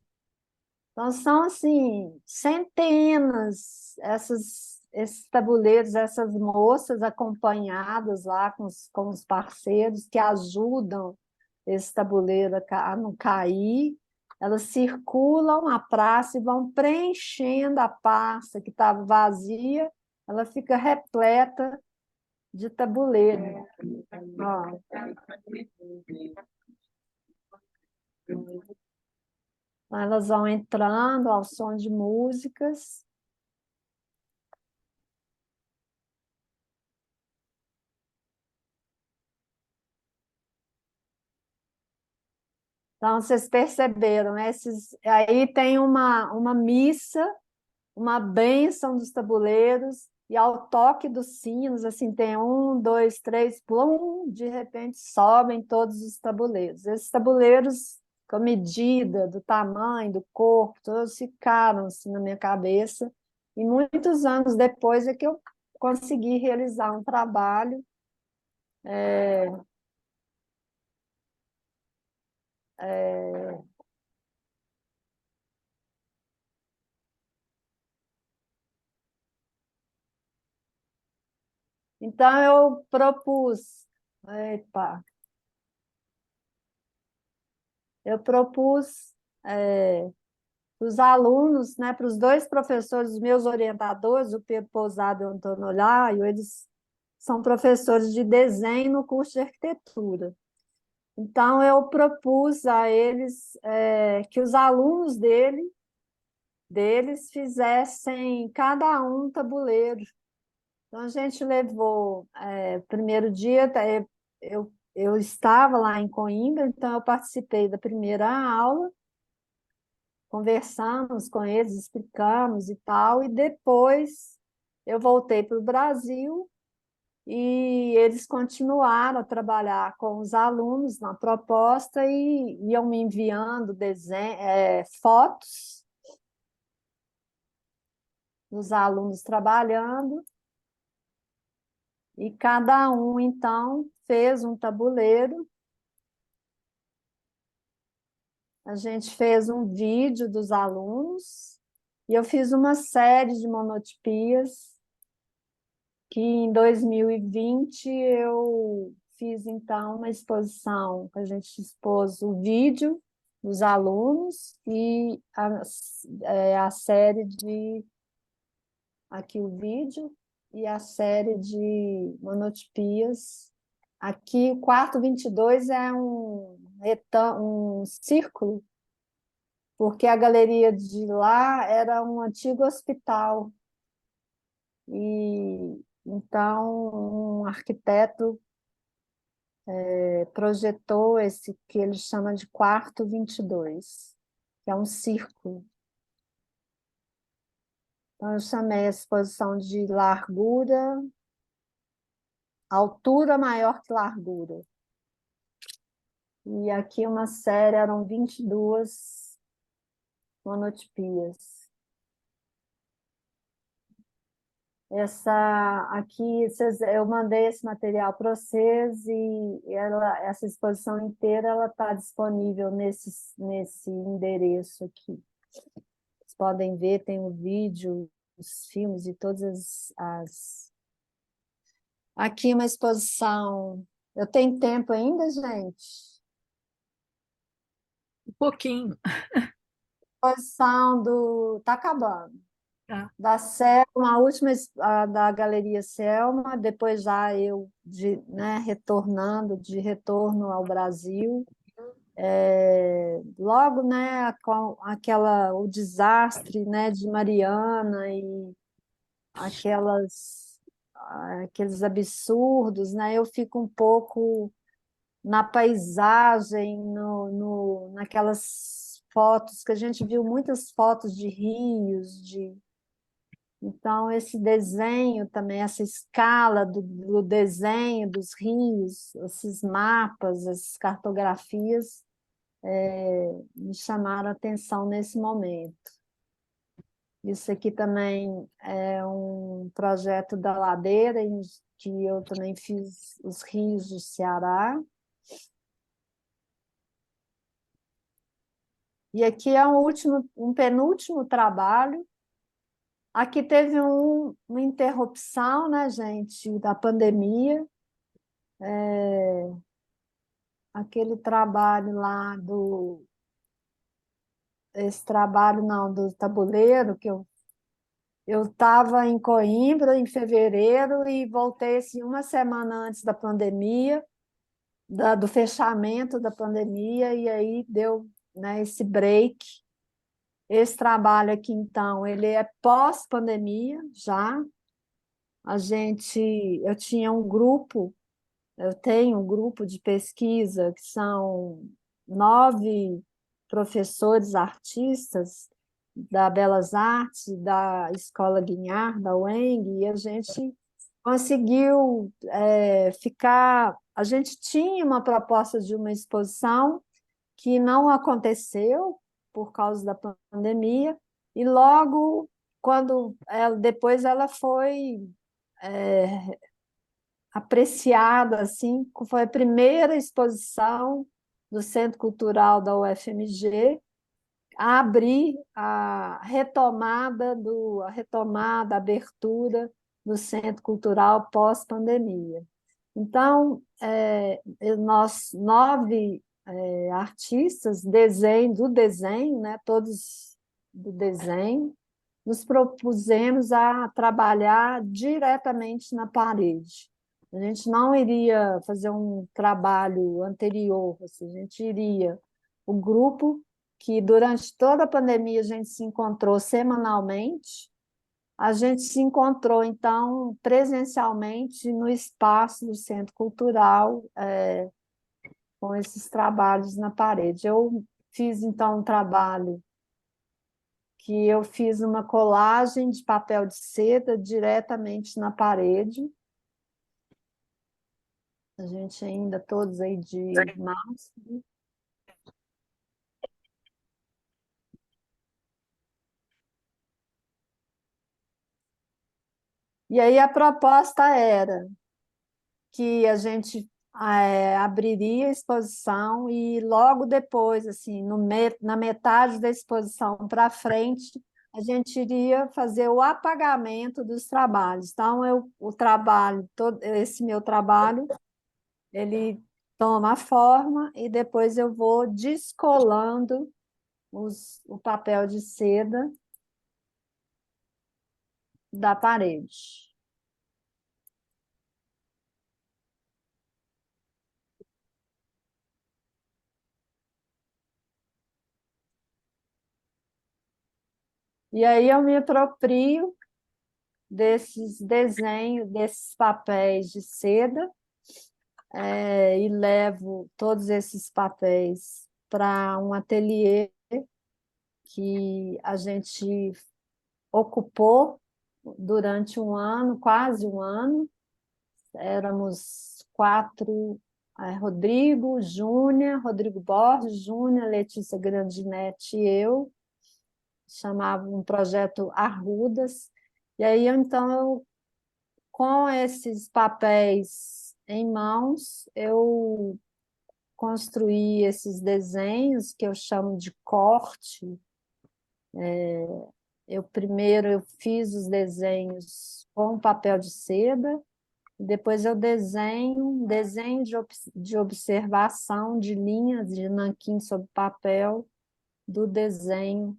Então, são assim, centenas esses tabuleiros, essas moças acompanhadas lá com os parceiros que ajudam esse tabuleiro a não cair. Elas circulam a praça e vão preenchendo a praça que estava vazia, ela fica repleta de tabuleiro. Ó. Então, elas vão entrando ao som de músicas. Então, vocês perceberam, né? Aí tem uma missa, uma bênção dos tabuleiros, e ao toque dos sinos, assim, tem 1, 2, 3, plum, de repente sobem todos os tabuleiros. Esses tabuleiros, com a medida do tamanho, do corpo, todos ficaram assim na minha cabeça, e muitos anos depois é que eu consegui realizar um trabalho Então, eu propus, epa, eu propus para os alunos, né, para os 2 professores, os meus orientadores, o Pedro Pousado e o Antônio Olhaio, eles são professores de desenho no curso de arquitetura. Então, eu propus a eles que os alunos deles fizessem cada um tabuleiro. Então, a gente levou, primeiro dia, eu estava lá em Coimbra, então eu participei da primeira aula, conversamos com eles, explicamos e tal, e depois eu voltei para o Brasil e eles continuaram a trabalhar com os alunos na proposta e iam me enviando fotos dos alunos trabalhando, e cada um, então, fez um tabuleiro. A gente fez um vídeo dos alunos e eu fiz uma série de monotipias que em 2020 eu fiz, então, uma exposição, a gente expôs o vídeo dos alunos e a série aqui o vídeo, e a série de monotipias. Aqui, o quarto 22 é um círculo, porque a galeria de lá era um antigo hospital. E então, um arquiteto projetou esse que ele chama de quarto 22, que é um círculo. Então, eu chamei a exposição de largura, altura maior que largura. E aqui uma série, eram 22 monotipias. Essa aqui, eu mandei esse material para vocês e essa exposição inteira ela está disponível nesse endereço aqui. Vocês podem ver, tem o vídeo, os filmes e todas as... Aqui uma exposição... Eu tenho tempo ainda, gente? Um pouquinho. Exposição do... Está acabando. Tá. Da Selma, a última da Galeria Selma, depois já eu retornando, de retorno ao Brasil. Logo, né, com o desastre, né, de Mariana e aqueles absurdos, né, eu fico um pouco na paisagem, naquelas fotos que a gente viu, muitas fotos de rios, então, esse desenho também, essa escala do desenho dos rios, esses mapas, essas cartografias, me chamaram a atenção nesse momento. Isso aqui também é um projeto da Ladeira, em que eu também fiz os rios do Ceará. E aqui é um penúltimo trabalho. Aqui teve uma interrupção, né, gente, da pandemia. Aquele trabalho lá esse trabalho não, do tabuleiro, que eu estava em Coimbra em fevereiro e voltei assim, uma semana antes da pandemia, do fechamento da pandemia, e aí deu, né, esse break. Esse trabalho aqui, então, ele é pós-pandemia já. Eu tinha um grupo, eu tenho um grupo de pesquisa que são 9 professores artistas da Belas Artes, da Escola Guignard, da UENG, e a gente conseguiu ficar... A gente tinha uma proposta de uma exposição que não aconteceu por causa da pandemia, e logo, depois ela foi apreciada, assim, foi a primeira exposição do Centro Cultural da UFMG a abrir a retomada, a abertura do Centro Cultural pós-pandemia. Então, nós 9 artistas do desenho, né, todos do desenho, nos propusemos a trabalhar diretamente na parede. A gente não iria fazer um trabalho anterior, assim, a gente iria... O grupo, que durante toda a pandemia a gente se encontrou semanalmente, a gente se encontrou, então, presencialmente no espaço do Centro Cultural, com esses trabalhos na parede. Eu fiz, então, um trabalho que eu fiz uma colagem de papel de seda diretamente na parede. A gente ainda todos aí de máscara. E aí a proposta era que a gente abriria a exposição e logo depois, assim, na metade da exposição para frente, a gente iria fazer o apagamento dos trabalhos. Então, esse meu trabalho, ele toma forma e depois eu vou descolando o papel de seda da parede. E aí eu me aproprio desses desenhos, desses papéis de seda, e levo todos esses papéis para um ateliê que a gente ocupou durante um ano, quase um ano. Éramos 4, Rodrigo, Júnior, Rodrigo Borges, Júnior, Letícia Grandinetti e eu. Chamava um projeto Arrudas. E aí, então, com esses papéis em mãos, eu construí esses desenhos que eu chamo de corte. Primeiro eu fiz os desenhos com papel de seda, depois eu desenho de observação de linhas de nanquim sobre papel, do desenho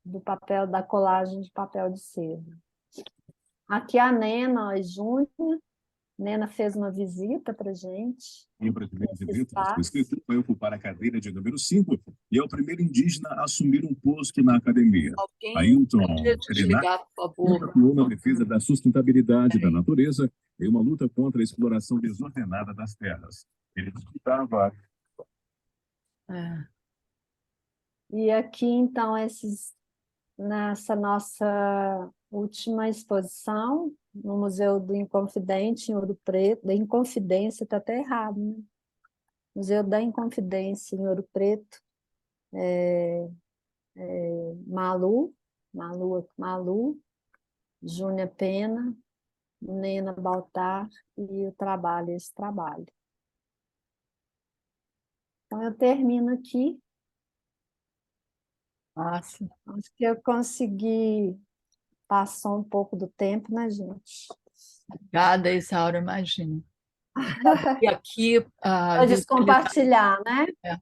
do papel, da colagem de papel de seda. Aqui a Nena Júnior. Nena fez uma visita para a gente. Em um brasileiro de letras, o escritor vai ocupar a cadeira de número 5 e é o primeiro indígena a assumir um posto na academia. Alguém Ailton podia Krenak desligar, por favor? atuou na defesa da sustentabilidade da natureza e uma luta contra a exploração desordenada das terras. Ele disputava É. E aqui, então, nessa nossa última exposição, no Museu do Inconfidente, em Ouro Preto, da Inconfidência, está até errado, né? Museu da Inconfidência, em Ouro Preto, Malu, Júnia Pena, Nena Baltar e esse trabalho. Então, eu termino aqui. Nossa, Acho que eu consegui passar um pouco do tempo, né, gente? obrigada, Isaura, imagina. E aqui, Pode compartilhar, né? É.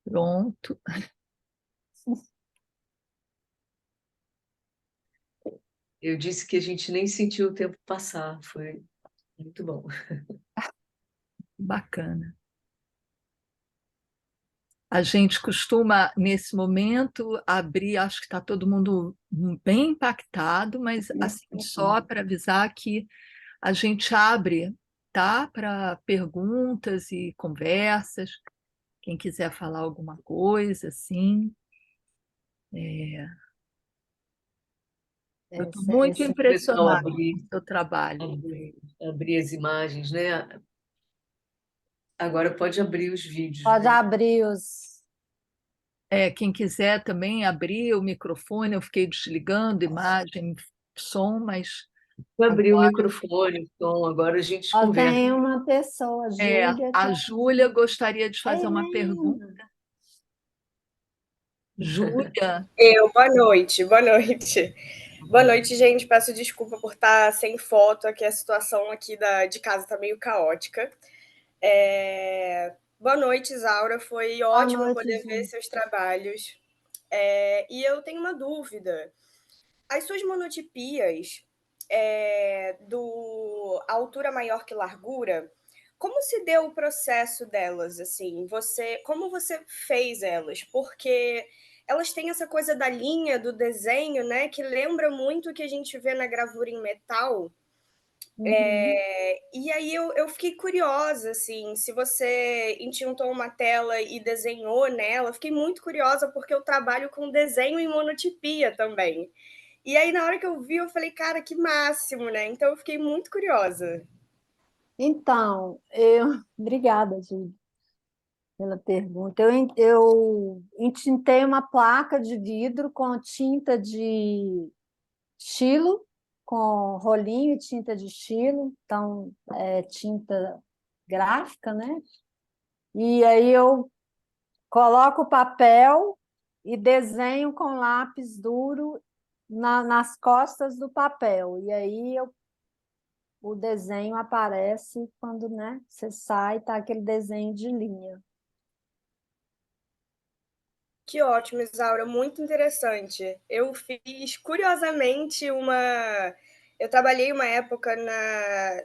Pronto. Eu disse que a gente nem sentiu o tempo passar, foi muito bom. Bacana. A gente costuma, nesse momento, abrir, acho que está todo mundo bem impactado, mas assim, só para avisar que a gente abre, tá, para perguntas e conversas, quem quiser falar alguma coisa, assim. Eu estou muito Esse- Pessoal, impressionada com o seu trabalho. abrir as imagens, né? Agora pode abrir os vídeos, Pode né? abrir os. Quem quiser também abrir o microfone, eu fiquei desligando imagem, som, mas Vou abrir o microfone, então agora a gente Ó, conversa. tem uma pessoa, Júlia. a Júlia gostaria de fazer uma Helena. pergunta. Júlia, Boa noite, boa noite. Boa noite, gente. Peço desculpa por estar sem foto aqui, a situação aqui de casa está meio caótica. Boa noite, Isaura. Foi ótimo noite, poder ver gente. seus trabalhos. E eu tenho uma dúvida. As suas monotipias do altura maior que largura, como se deu o processo delas? Assim, como você fez elas? Porque elas têm essa coisa da linha, do desenho, né? Que lembra muito o que a gente vê na gravura em metal. E aí eu fiquei curiosa, assim, se você entintou uma tela e desenhou nela, fiquei muito curiosa porque eu trabalho com desenho em monotipia também. E aí, na hora que eu vi, eu falei, cara, que máximo, né? Então eu fiquei muito curiosa. Então, obrigada, Júlia, pela pergunta. Eu entintei uma placa de vidro com tinta de estilo, com rolinho e tinta de estilo, então tinta gráfica, né? E aí eu coloco o papel e desenho com lápis duro nas costas do papel. E aí o desenho aparece quando, né, você sai, tá aquele desenho de linha. Que ótimo, Isaura, muito interessante. Eu fiz, curiosamente, uma. Eu trabalhei uma época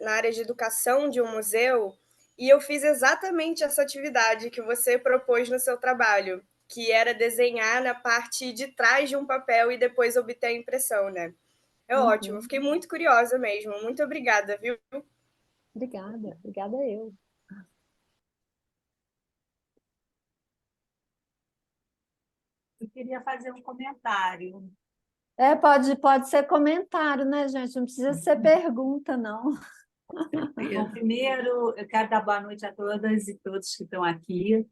na área de educação de um museu e eu fiz exatamente essa atividade que você propôs no seu trabalho, que era desenhar na parte de trás de um papel e depois obter a impressão, né? É ótimo, Uhum. fiquei muito curiosa mesmo. Muito obrigada, viu? Obrigada eu. Eu queria fazer um comentário. Pode ser comentário, né, gente? Não precisa ser pergunta, não. Bom, primeiro, eu quero dar boa noite a todas e todos que estão aqui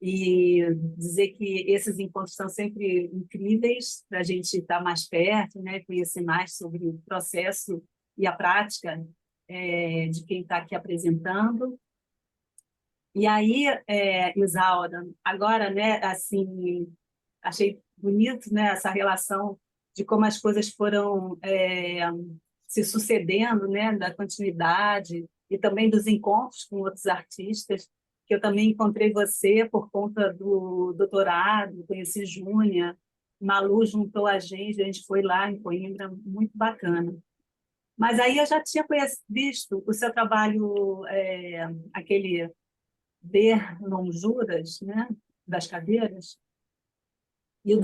e dizer que esses encontros são sempre incríveis para a gente estar mais perto, né, conhecer mais sobre o processo e a prática de quem está aqui apresentando. E aí, Isaura, agora, né, assim, achei bonito, né, essa relação de como as coisas foram se sucedendo, né, da continuidade e também dos encontros com outros artistas, que eu também encontrei você por conta do doutorado, conheci Júnia, Malu juntou a gente foi lá em Coimbra, muito bacana. Mas aí eu já tinha visto o seu trabalho, aquele Ver Não Juras, né, das cadeiras, e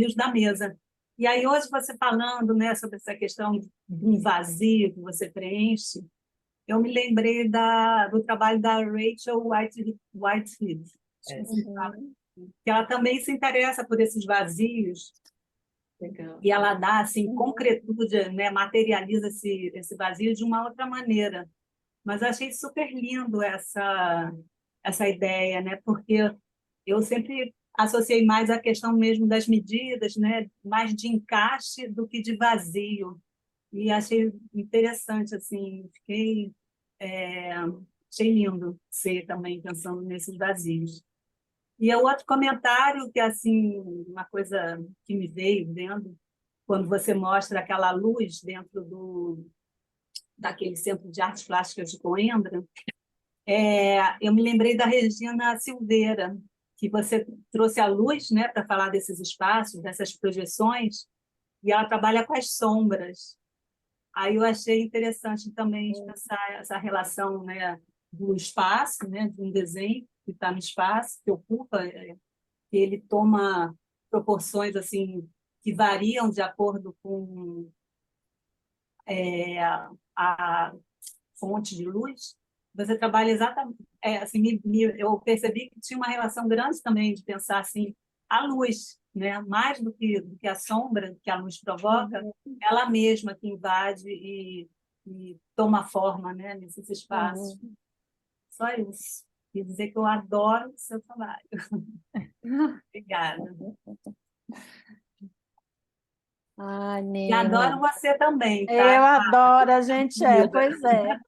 os da mesa. E aí, hoje, você falando, né, sobre essa questão do vazio que você preenche, eu me lembrei do trabalho da Rachel Whitehead, que ela também se interessa por esses vazios, Legal. e ela dá assim, concretude, né, materializa esse vazio de uma outra maneira. Mas eu achei super lindo essa ideia, né, porque eu sempre associei mais a questão mesmo das medidas, né? Mais de encaixe do que de vazio. E achei interessante, assim, achei lindo ser também pensando nesses vazios. E o outro comentário, que é assim, uma coisa que me veio vendo, quando você mostra aquela luz dentro daquele Centro de Artes Plásticas de Coimbra, eu me lembrei da Regina Silveira, que você trouxe a luz, né, para falar desses espaços, dessas projeções, e ela trabalha com as sombras. Aí eu achei interessante também pensar essa relação, né, do espaço, né, de um desenho que está no espaço, que ocupa, que ele toma proporções assim que variam de acordo com a fonte de luz. Você trabalha exatamente, assim, eu percebi que tinha uma relação grande também de pensar assim a luz, né, mais do que a sombra que a luz provoca, ela mesma que invade e toma forma, né, nesses espaços. Só isso. E dizer que eu adoro o seu trabalho. Obrigada. Ai, E adoro Nina. você também, tá? Eu adoro, a gente pois é.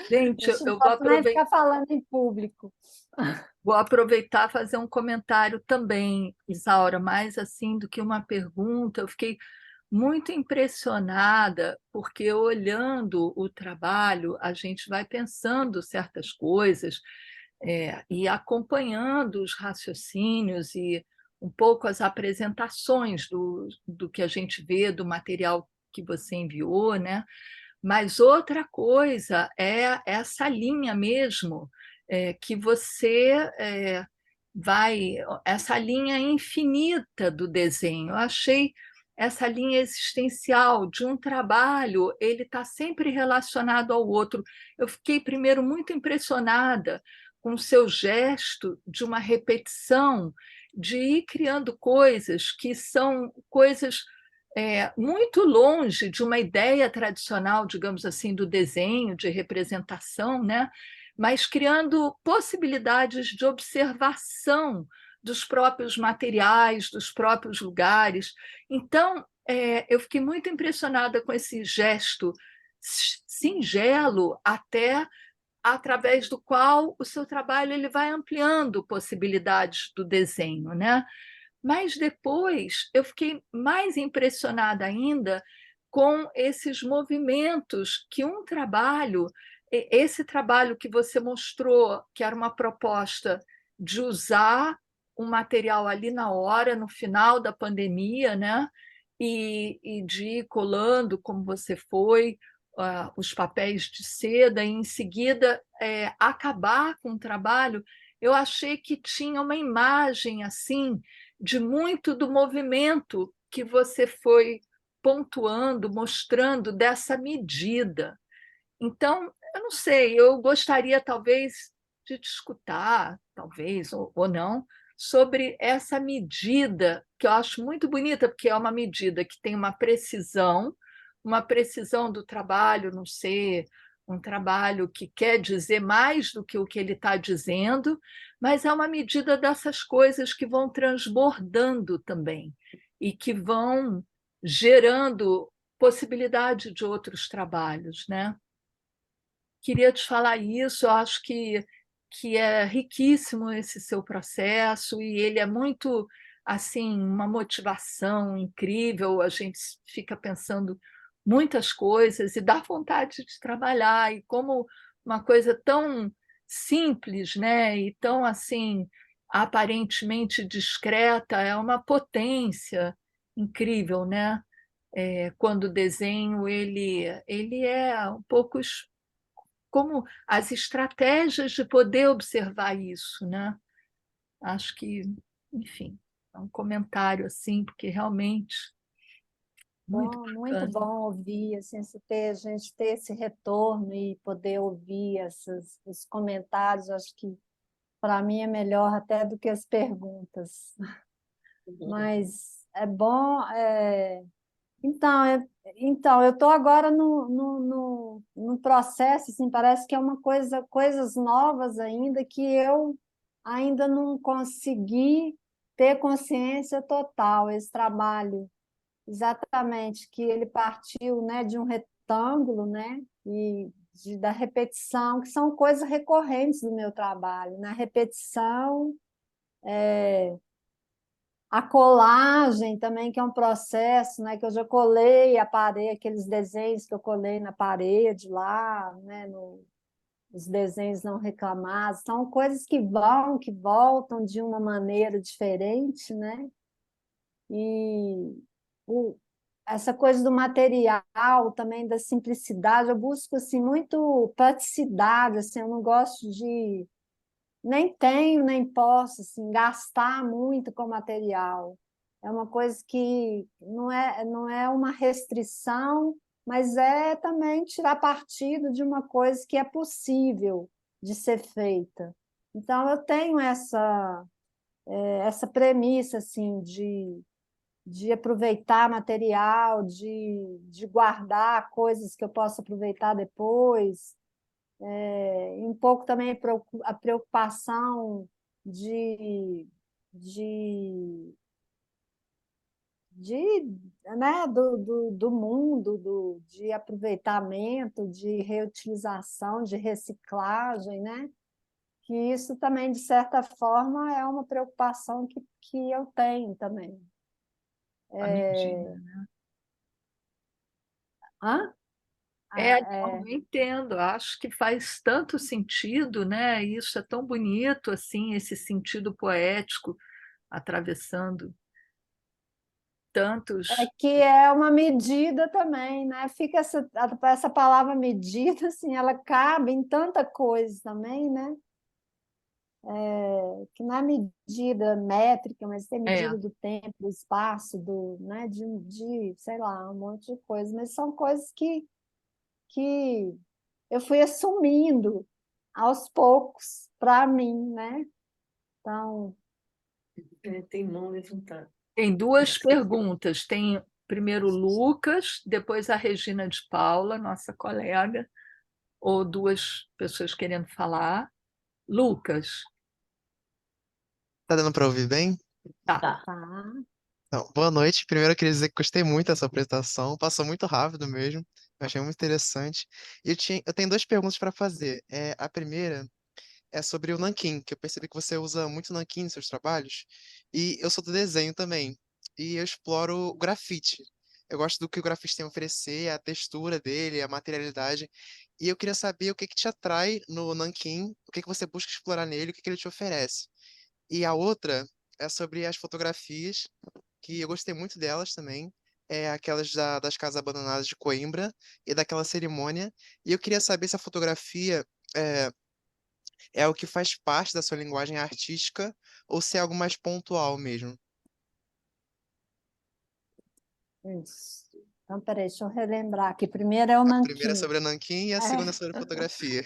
Gente, A gente não eu vou pode nem aproveitar. ficar falando em público. Vou aproveitar e fazer um comentário também, Isaura, mais assim do que uma pergunta. Eu fiquei muito impressionada, porque olhando o trabalho, a gente vai pensando certas coisas, e acompanhando os raciocínios e um pouco as apresentações do que a gente vê, do material que você enviou, né? Mas outra coisa é essa linha mesmo, que você vai, essa linha infinita do desenho. Eu achei essa linha existencial de um trabalho, ele está sempre relacionado ao outro. Eu fiquei primeiro muito impressionada com o seu gesto de uma repetição, de ir criando coisas que são coisas muito longe de uma ideia tradicional, digamos assim, do desenho, de representação, né? Mas criando possibilidades de observação dos próprios materiais, dos próprios lugares. Então, eu fiquei muito impressionada com esse gesto singelo, até através do qual o seu trabalho ele vai ampliando possibilidades do desenho, né? Mas depois eu fiquei mais impressionada ainda com esses movimentos que um trabalho, esse trabalho que você mostrou, que era uma proposta de usar um material ali na hora, no final da pandemia, né? E de ir colando, como você foi, os papéis de seda, e em seguida acabar com o trabalho, eu achei que tinha uma imagem assim de muito do movimento que você foi pontuando, mostrando dessa medida. Então, eu não sei, eu gostaria talvez de te escutar, talvez, ou não, sobre essa medida, que eu acho muito bonita, porque é uma medida que tem uma precisão do trabalho, não ser um trabalho que quer dizer mais do que o que ele está dizendo, mas é uma medida dessas coisas que vão transbordando também e que vão gerando possibilidade de outros trabalhos, né? Queria te falar isso, eu acho que é riquíssimo esse seu processo e ele é muito assim uma motivação incrível, a gente fica pensando muitas coisas e dá vontade de trabalhar, e como uma coisa tão simples, né, e tão assim aparentemente discreta, é uma potência incrível, né? Quando o desenho ele é um pouco como as estratégias de poder observar isso, né? Acho que, enfim, é um comentário assim, porque realmente muito Bom, muito bacana. bom ouvir, assim, a gente ter esse retorno e poder ouvir esses comentários, acho que para mim é melhor até do que as perguntas. Mas é bom. Então, então, eu estou agora no processo, assim, parece que é uma coisas novas ainda que eu ainda não consegui ter consciência total. Esse trabalho, exatamente, que ele partiu, né, de um retângulo, né, e da repetição, que são coisas recorrentes do meu trabalho, na repetição, a colagem também, que é um processo, né, que eu já colei a parede, aqueles desenhos que eu colei na parede lá, né, os desenhos não reclamados, são coisas que vão, que voltam de uma maneira diferente, né? E o, essa coisa do material, também da simplicidade, eu busco assim, muito praticidade, assim, eu não gosto de, nem tenho, nem posso assim, gastar muito com material. É uma coisa que não é uma restrição, mas é também tirar partido de uma coisa que é possível de ser feita. Então, eu tenho essa premissa assim, de aproveitar material, de guardar coisas que eu possa aproveitar depois, e um pouco também a preocupação de, de, de, né, do mundo, de aproveitamento, de reutilização, de reciclagem, né? Que isso também, de certa forma, é uma preocupação que eu tenho também. A medida. Hã? Não, eu entendo, acho que faz tanto sentido, né? Isso é tão bonito, assim, esse sentido poético atravessando tantos. Que é uma medida também, né? Fica essa palavra medida, assim, ela cabe em tanta coisa também, né? Que não é medida métrica, mas tem É, medida do tempo, do espaço, né? Sei lá, um monte de coisa, mas são coisas que eu fui assumindo aos poucos para mim, né? Então, Tem mão levantada. tem duas perguntas. Tem primeiro o Lucas, depois a Regina de Paula, nossa colega, ou duas pessoas querendo falar. Lucas, Tá dando para ouvir bem? tá. Tá. tá. Então, boa noite. Primeiro eu queria dizer que gostei muito dessa apresentação. Passou muito rápido mesmo. Eu achei muito interessante. Eu tenho duas perguntas para fazer. A primeira é sobre o nanquim, que eu percebi que você usa muito nanquim nos seus trabalhos. E eu sou do desenho também. E eu exploro o grafite. Eu gosto do que o grafite tem a oferecer, a textura dele, a materialidade. E eu queria saber o que que te atrai no nanquim, o que que você busca explorar nele, o que que ele te oferece. E a outra é sobre as fotografias, que eu gostei muito delas também. Aquelas das casas abandonadas de Coimbra e daquela cerimônia. E eu queria saber se a fotografia é, é o que faz parte da sua linguagem artística ou se é algo mais pontual mesmo. Isso. Então, peraí, deixa eu relembrar aqui. Primeiro é o A primeira é nanquim. sobre a nanquim e a segunda é sobre a fotografia.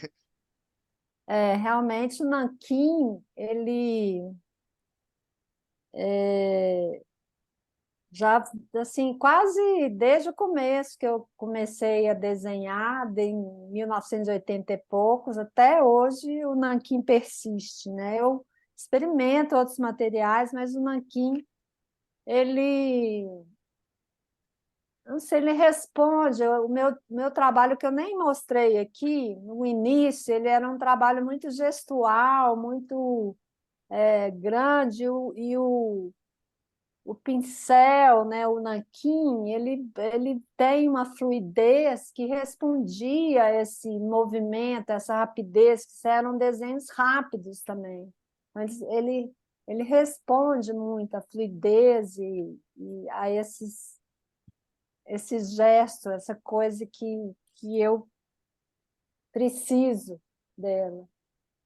Realmente o nanquim, ele já, assim, quase desde o começo que eu comecei a desenhar, em 1980 e oitenta e poucos, até hoje o nanquim persiste, né? Eu experimento outros materiais, mas o nanquim, ele, não sei, ele responde. O meu trabalho, que eu nem mostrei aqui, no início, ele era um trabalho muito gestual, muito grande, o pincel, né, o nanquim, ele tem uma fluidez que respondia a esse movimento, essa rapidez, que eram desenhos rápidos também. Mas ele responde muito à fluidez e a esses gestos, essa coisa que eu preciso dela.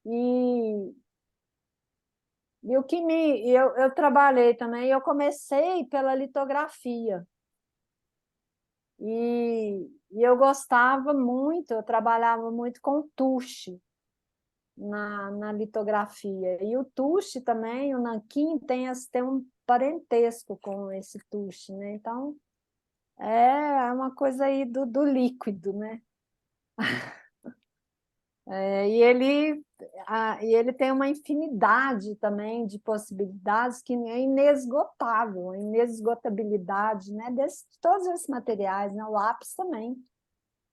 E o que eu trabalhei também, eu comecei pela litografia. E eu gostava muito, eu trabalhava muito com tuche na litografia. E o tuche também, o nanquim, tem um parentesco com esse tuche, né? Então, é uma coisa aí do líquido, né? E ele tem uma infinidade também de possibilidades que é inesgotável, a inesgotabilidade, né, de todos esses materiais, né? O lápis também.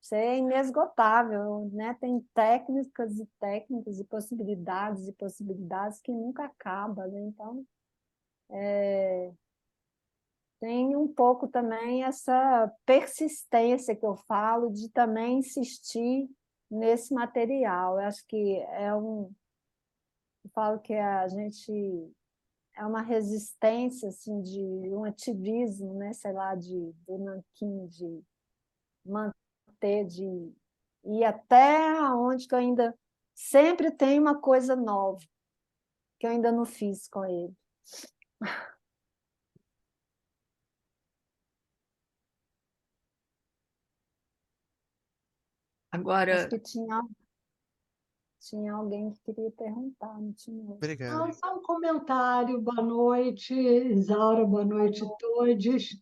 Isso é inesgotável, né? Tem técnicas e técnicas e possibilidades que nunca acabam, né? Então, tem um pouco também essa persistência que eu falo de também insistir nesse material. Eu acho que eu falo que a gente é uma resistência assim de um ativismo, né, sei lá, do nanquim, de manter, de ir até onde que eu ainda sempre tem uma coisa nova que eu ainda não fiz com ele. Acho Agora, que tinha alguém que queria perguntar, não tinha? Obrigado. Não, só um comentário. Boa noite, Isaura, boa noite a todos.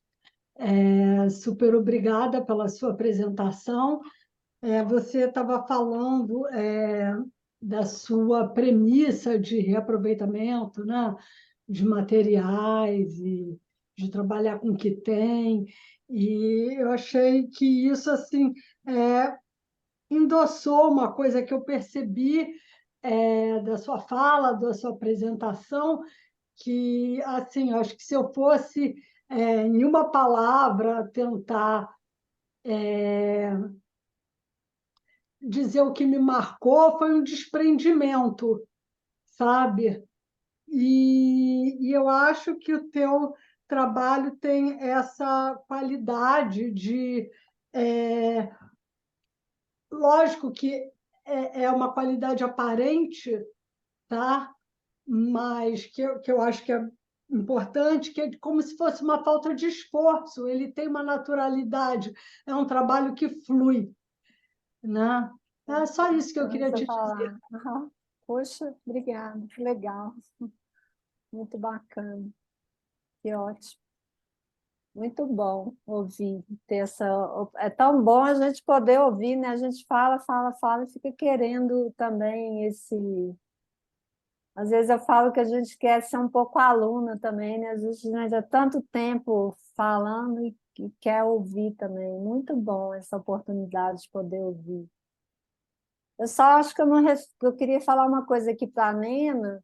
Super obrigada pela sua apresentação. Você estava falando da sua premissa de reaproveitamento, né, de materiais e de trabalhar com o que tem. E eu achei que isso assim endossou uma coisa que eu percebi da sua fala, da sua apresentação, que assim, eu acho que se eu fosse em uma palavra tentar dizer o que me marcou, foi um desprendimento, sabe? E eu acho que o teu trabalho tem essa qualidade de lógico que é uma qualidade aparente, tá? Mas que eu acho que é importante, que é como se fosse uma falta de esforço, ele tem uma naturalidade, é um trabalho que flui, né? É só isso que eu queria Você te dizer. falar. Aham. Poxa, obrigada, que legal, muito bacana, que ótimo. Muito bom ouvir, ter essa. É tão bom a gente poder ouvir, né? A gente fala, fala, fala e fica querendo também esse. Às vezes eu falo que a gente quer ser um pouco aluna também, né? A gente já há tanto tempo falando e quer ouvir também. Muito bom essa oportunidade de poder ouvir. Eu só acho que eu queria falar uma coisa aqui para a Nena,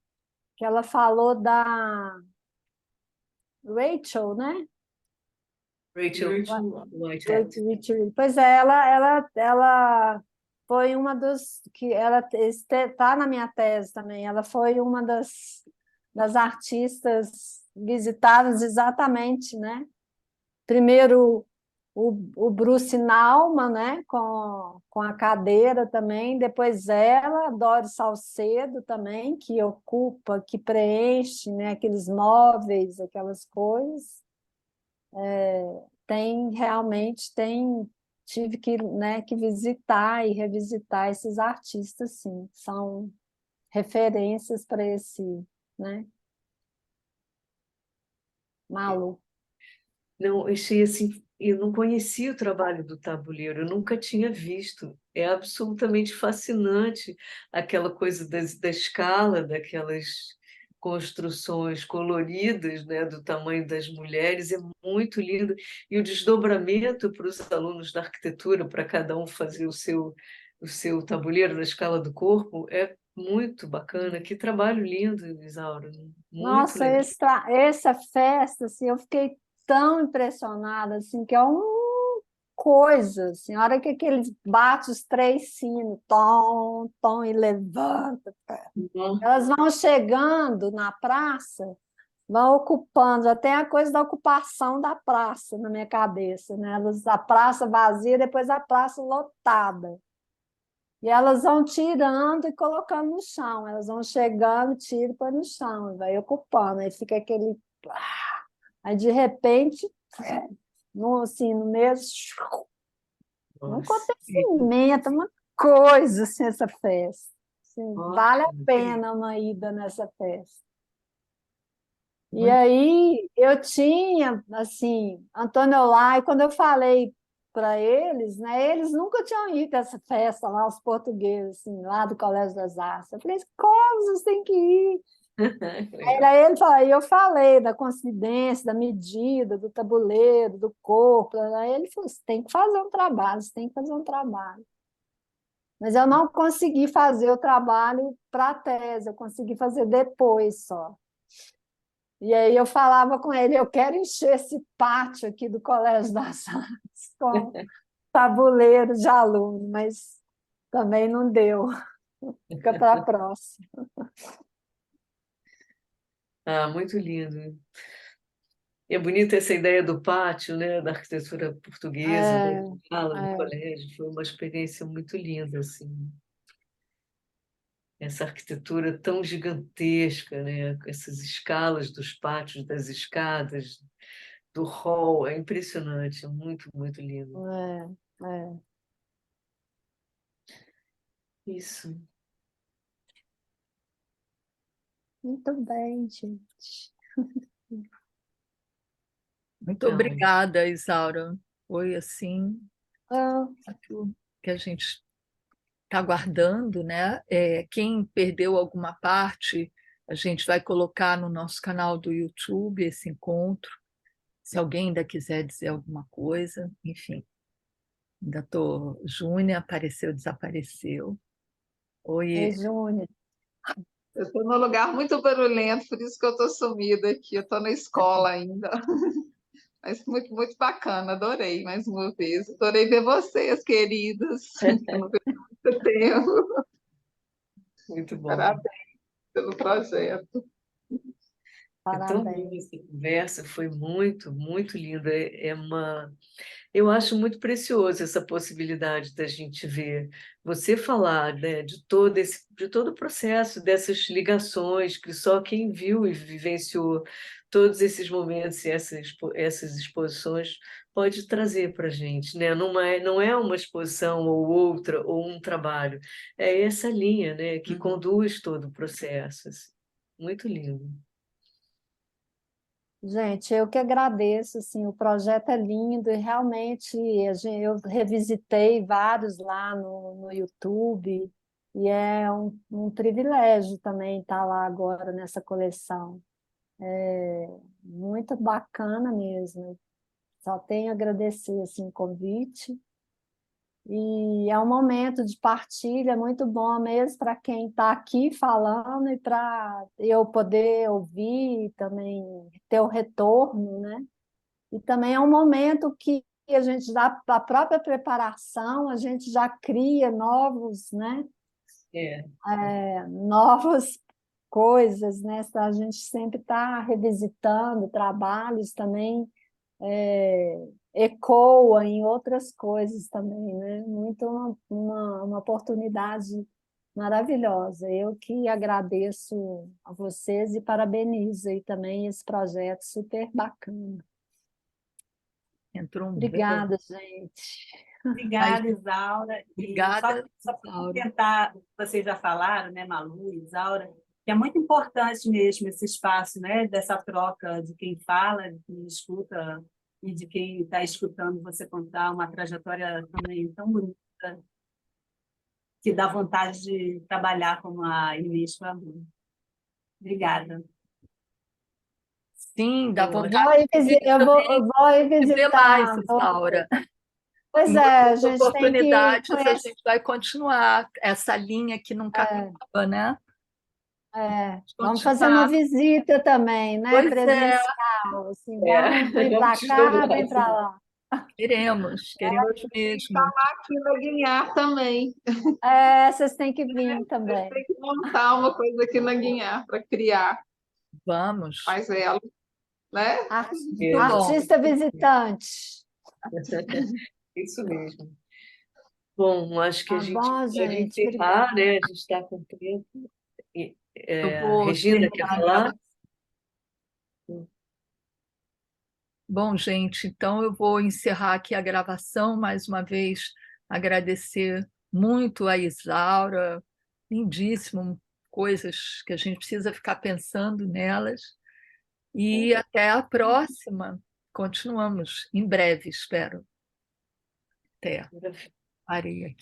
que ela falou da Rachel, né? Rachel Rachel Whitehead. Pois é, ela foi uma dos que ela está na minha tese também. Ela foi uma das das artistas visitadas exatamente, né? Primeiro o Bruce Nauman, né? Com a cadeira também, depois ela, Doris Salcedo também, que ocupa, que preenche, né? Aqueles móveis, aquelas coisas. Tive que, né, que visitar e revisitar esses artistas, sim, são referências para esse, né, maluco. Não, achei assim, eu não conhecia o trabalho do tabuleiro, eu nunca tinha visto. É absolutamente fascinante aquela coisa da escala, daquelas construções coloridas, né, do tamanho das mulheres, é muito lindo. E o desdobramento para os alunos da arquitetura, para cada um fazer o seu tabuleiro na escala do corpo, é muito bacana. Que trabalho lindo, Isaura, muito Nossa, legal. essa festa, assim, eu fiquei tão impressionada, assim, que é uma coisa, assim, a hora que aqueles bate os 3 sinos, tom, tom, e levanta. Elas vão chegando na praça, vão ocupando, já tem a coisa da ocupação da praça na minha cabeça, né? A praça vazia, depois a praça lotada. E elas vão tirando e colocando no chão, elas vão chegando, tiram e põe no chão, e vai ocupando, aí fica aquele. Aí, de repente, assim, no mesmo. Um Nossa, acontecimento, uma coisa, assim, essa festa. Assim, vale a ótimo. pena uma ida nessa festa. E aí eu tinha, assim, Antônio Olá, e quando eu falei para eles, né, eles nunca tinham ido a essa festa lá, os portugueses, assim, lá do Colégio das Artes. Eu falei, como vocês têm que ir? Aí ele falou, aí eu falei da coincidência, da medida, do tabuleiro, do corpo. Aí ele falou, você tem que fazer um trabalho, você tem que fazer um trabalho. Mas eu não consegui fazer o trabalho para a tese, eu consegui fazer depois só. E aí eu falava com ele, eu quero encher esse pátio aqui do Colégio das Artes com tabuleiro de aluno, mas também não deu. Fica para a próxima. Ah, muito lindo. É bonita essa ideia do pátio, né, da arquitetura portuguesa, da escola, do colégio. Foi uma experiência muito linda, assim. Essa arquitetura tão gigantesca, né, com essas escalas dos pátios, das escadas, do hall, é impressionante, é muito, muito lindo. É. Isso. Muito bem, gente. Muito Então, obrigada, Isaura. Foi assim, aquilo que a gente está aguardando, né? Quem perdeu alguma parte, a gente vai colocar no nosso canal do YouTube esse encontro. Se alguém ainda quiser dizer alguma coisa, enfim. Ainda estou. Júnia apareceu, desapareceu. Ei, Oi, Júnior. Eu estou num lugar muito barulhento, por isso que eu estou sumida aqui. Eu estou na escola ainda. Mas muito, muito bacana, adorei mais uma vez. Adorei ver vocês, queridas. Eu não vejo há muito tempo. muito bom. Parabéns pelo projeto. É tão Parabéns. linda essa conversa, foi muito, muito linda. Eu acho muito precioso essa possibilidade da gente ver você falar, né, de todo o processo, dessas ligações que só quem viu e vivenciou todos esses momentos e essas exposições pode trazer para a gente, né? Não é uma exposição ou outra ou um trabalho, é essa linha, né, que conduz todo o processo. Assim. Muito lindo. Gente, eu que agradeço, assim, o projeto é lindo e realmente eu revisitei vários lá no YouTube e é um privilégio também estar lá agora nessa coleção. É muito bacana mesmo. Só tenho a agradecer assim, o convite. E é um momento de partilha muito bom mesmo para quem está aqui falando e para eu poder ouvir e também ter o retorno, né? E também é um momento que a gente dá a própria preparação, a gente já cria novos, né? É. Novos coisas, né? A gente sempre está revisitando trabalhos também, ecoa em outras coisas também, né? Muito uma oportunidade maravilhosa. Eu que agradeço a vocês e parabenizo aí também esse projeto super bacana. Entrou um Obrigada, gente. Obrigada, Isaura. E Obrigada, só para Isaura. complementar, vocês já falaram, né, Malu, Isaura, que é muito importante mesmo esse espaço, né, dessa troca de quem fala, de quem escuta e de quem está escutando você contar uma trajetória também tão bonita, que dá vontade de trabalhar como a Inês falou. Obrigada. Sim, dá Eu vontade eu vou aí de ver mais, visitar. Isaura. Pois Em é, a outras gente tem que oportunidades, a conhecer. gente vai continuar essa linha que nunca acaba, né? Vamos fazer uma Continuar. visita também, né? Pois é, Presencial. Assim, vamos vir vamos para te cá, desdobrar vem isso. para lá. queremos mesmo. Aqui na Guinhar também. Vocês têm que vir também. Tem que montar uma coisa aqui na Guinhar para criar. Vamos. Faz ela, né? Muito bom. Artista visitante. Isso mesmo. Bom, acho que a Tá gente bom, pode gente? encerrar, Obrigada. né? A gente está com tempo. Eu vou Regina, quer terminar a falar? gravação. Bom, gente, então eu vou encerrar aqui a gravação. Mais uma vez, agradecer muito a Isaura, lindíssimo, coisas que a gente precisa ficar pensando nelas. E até a próxima. Continuamos em breve, espero. Até. Parei aqui.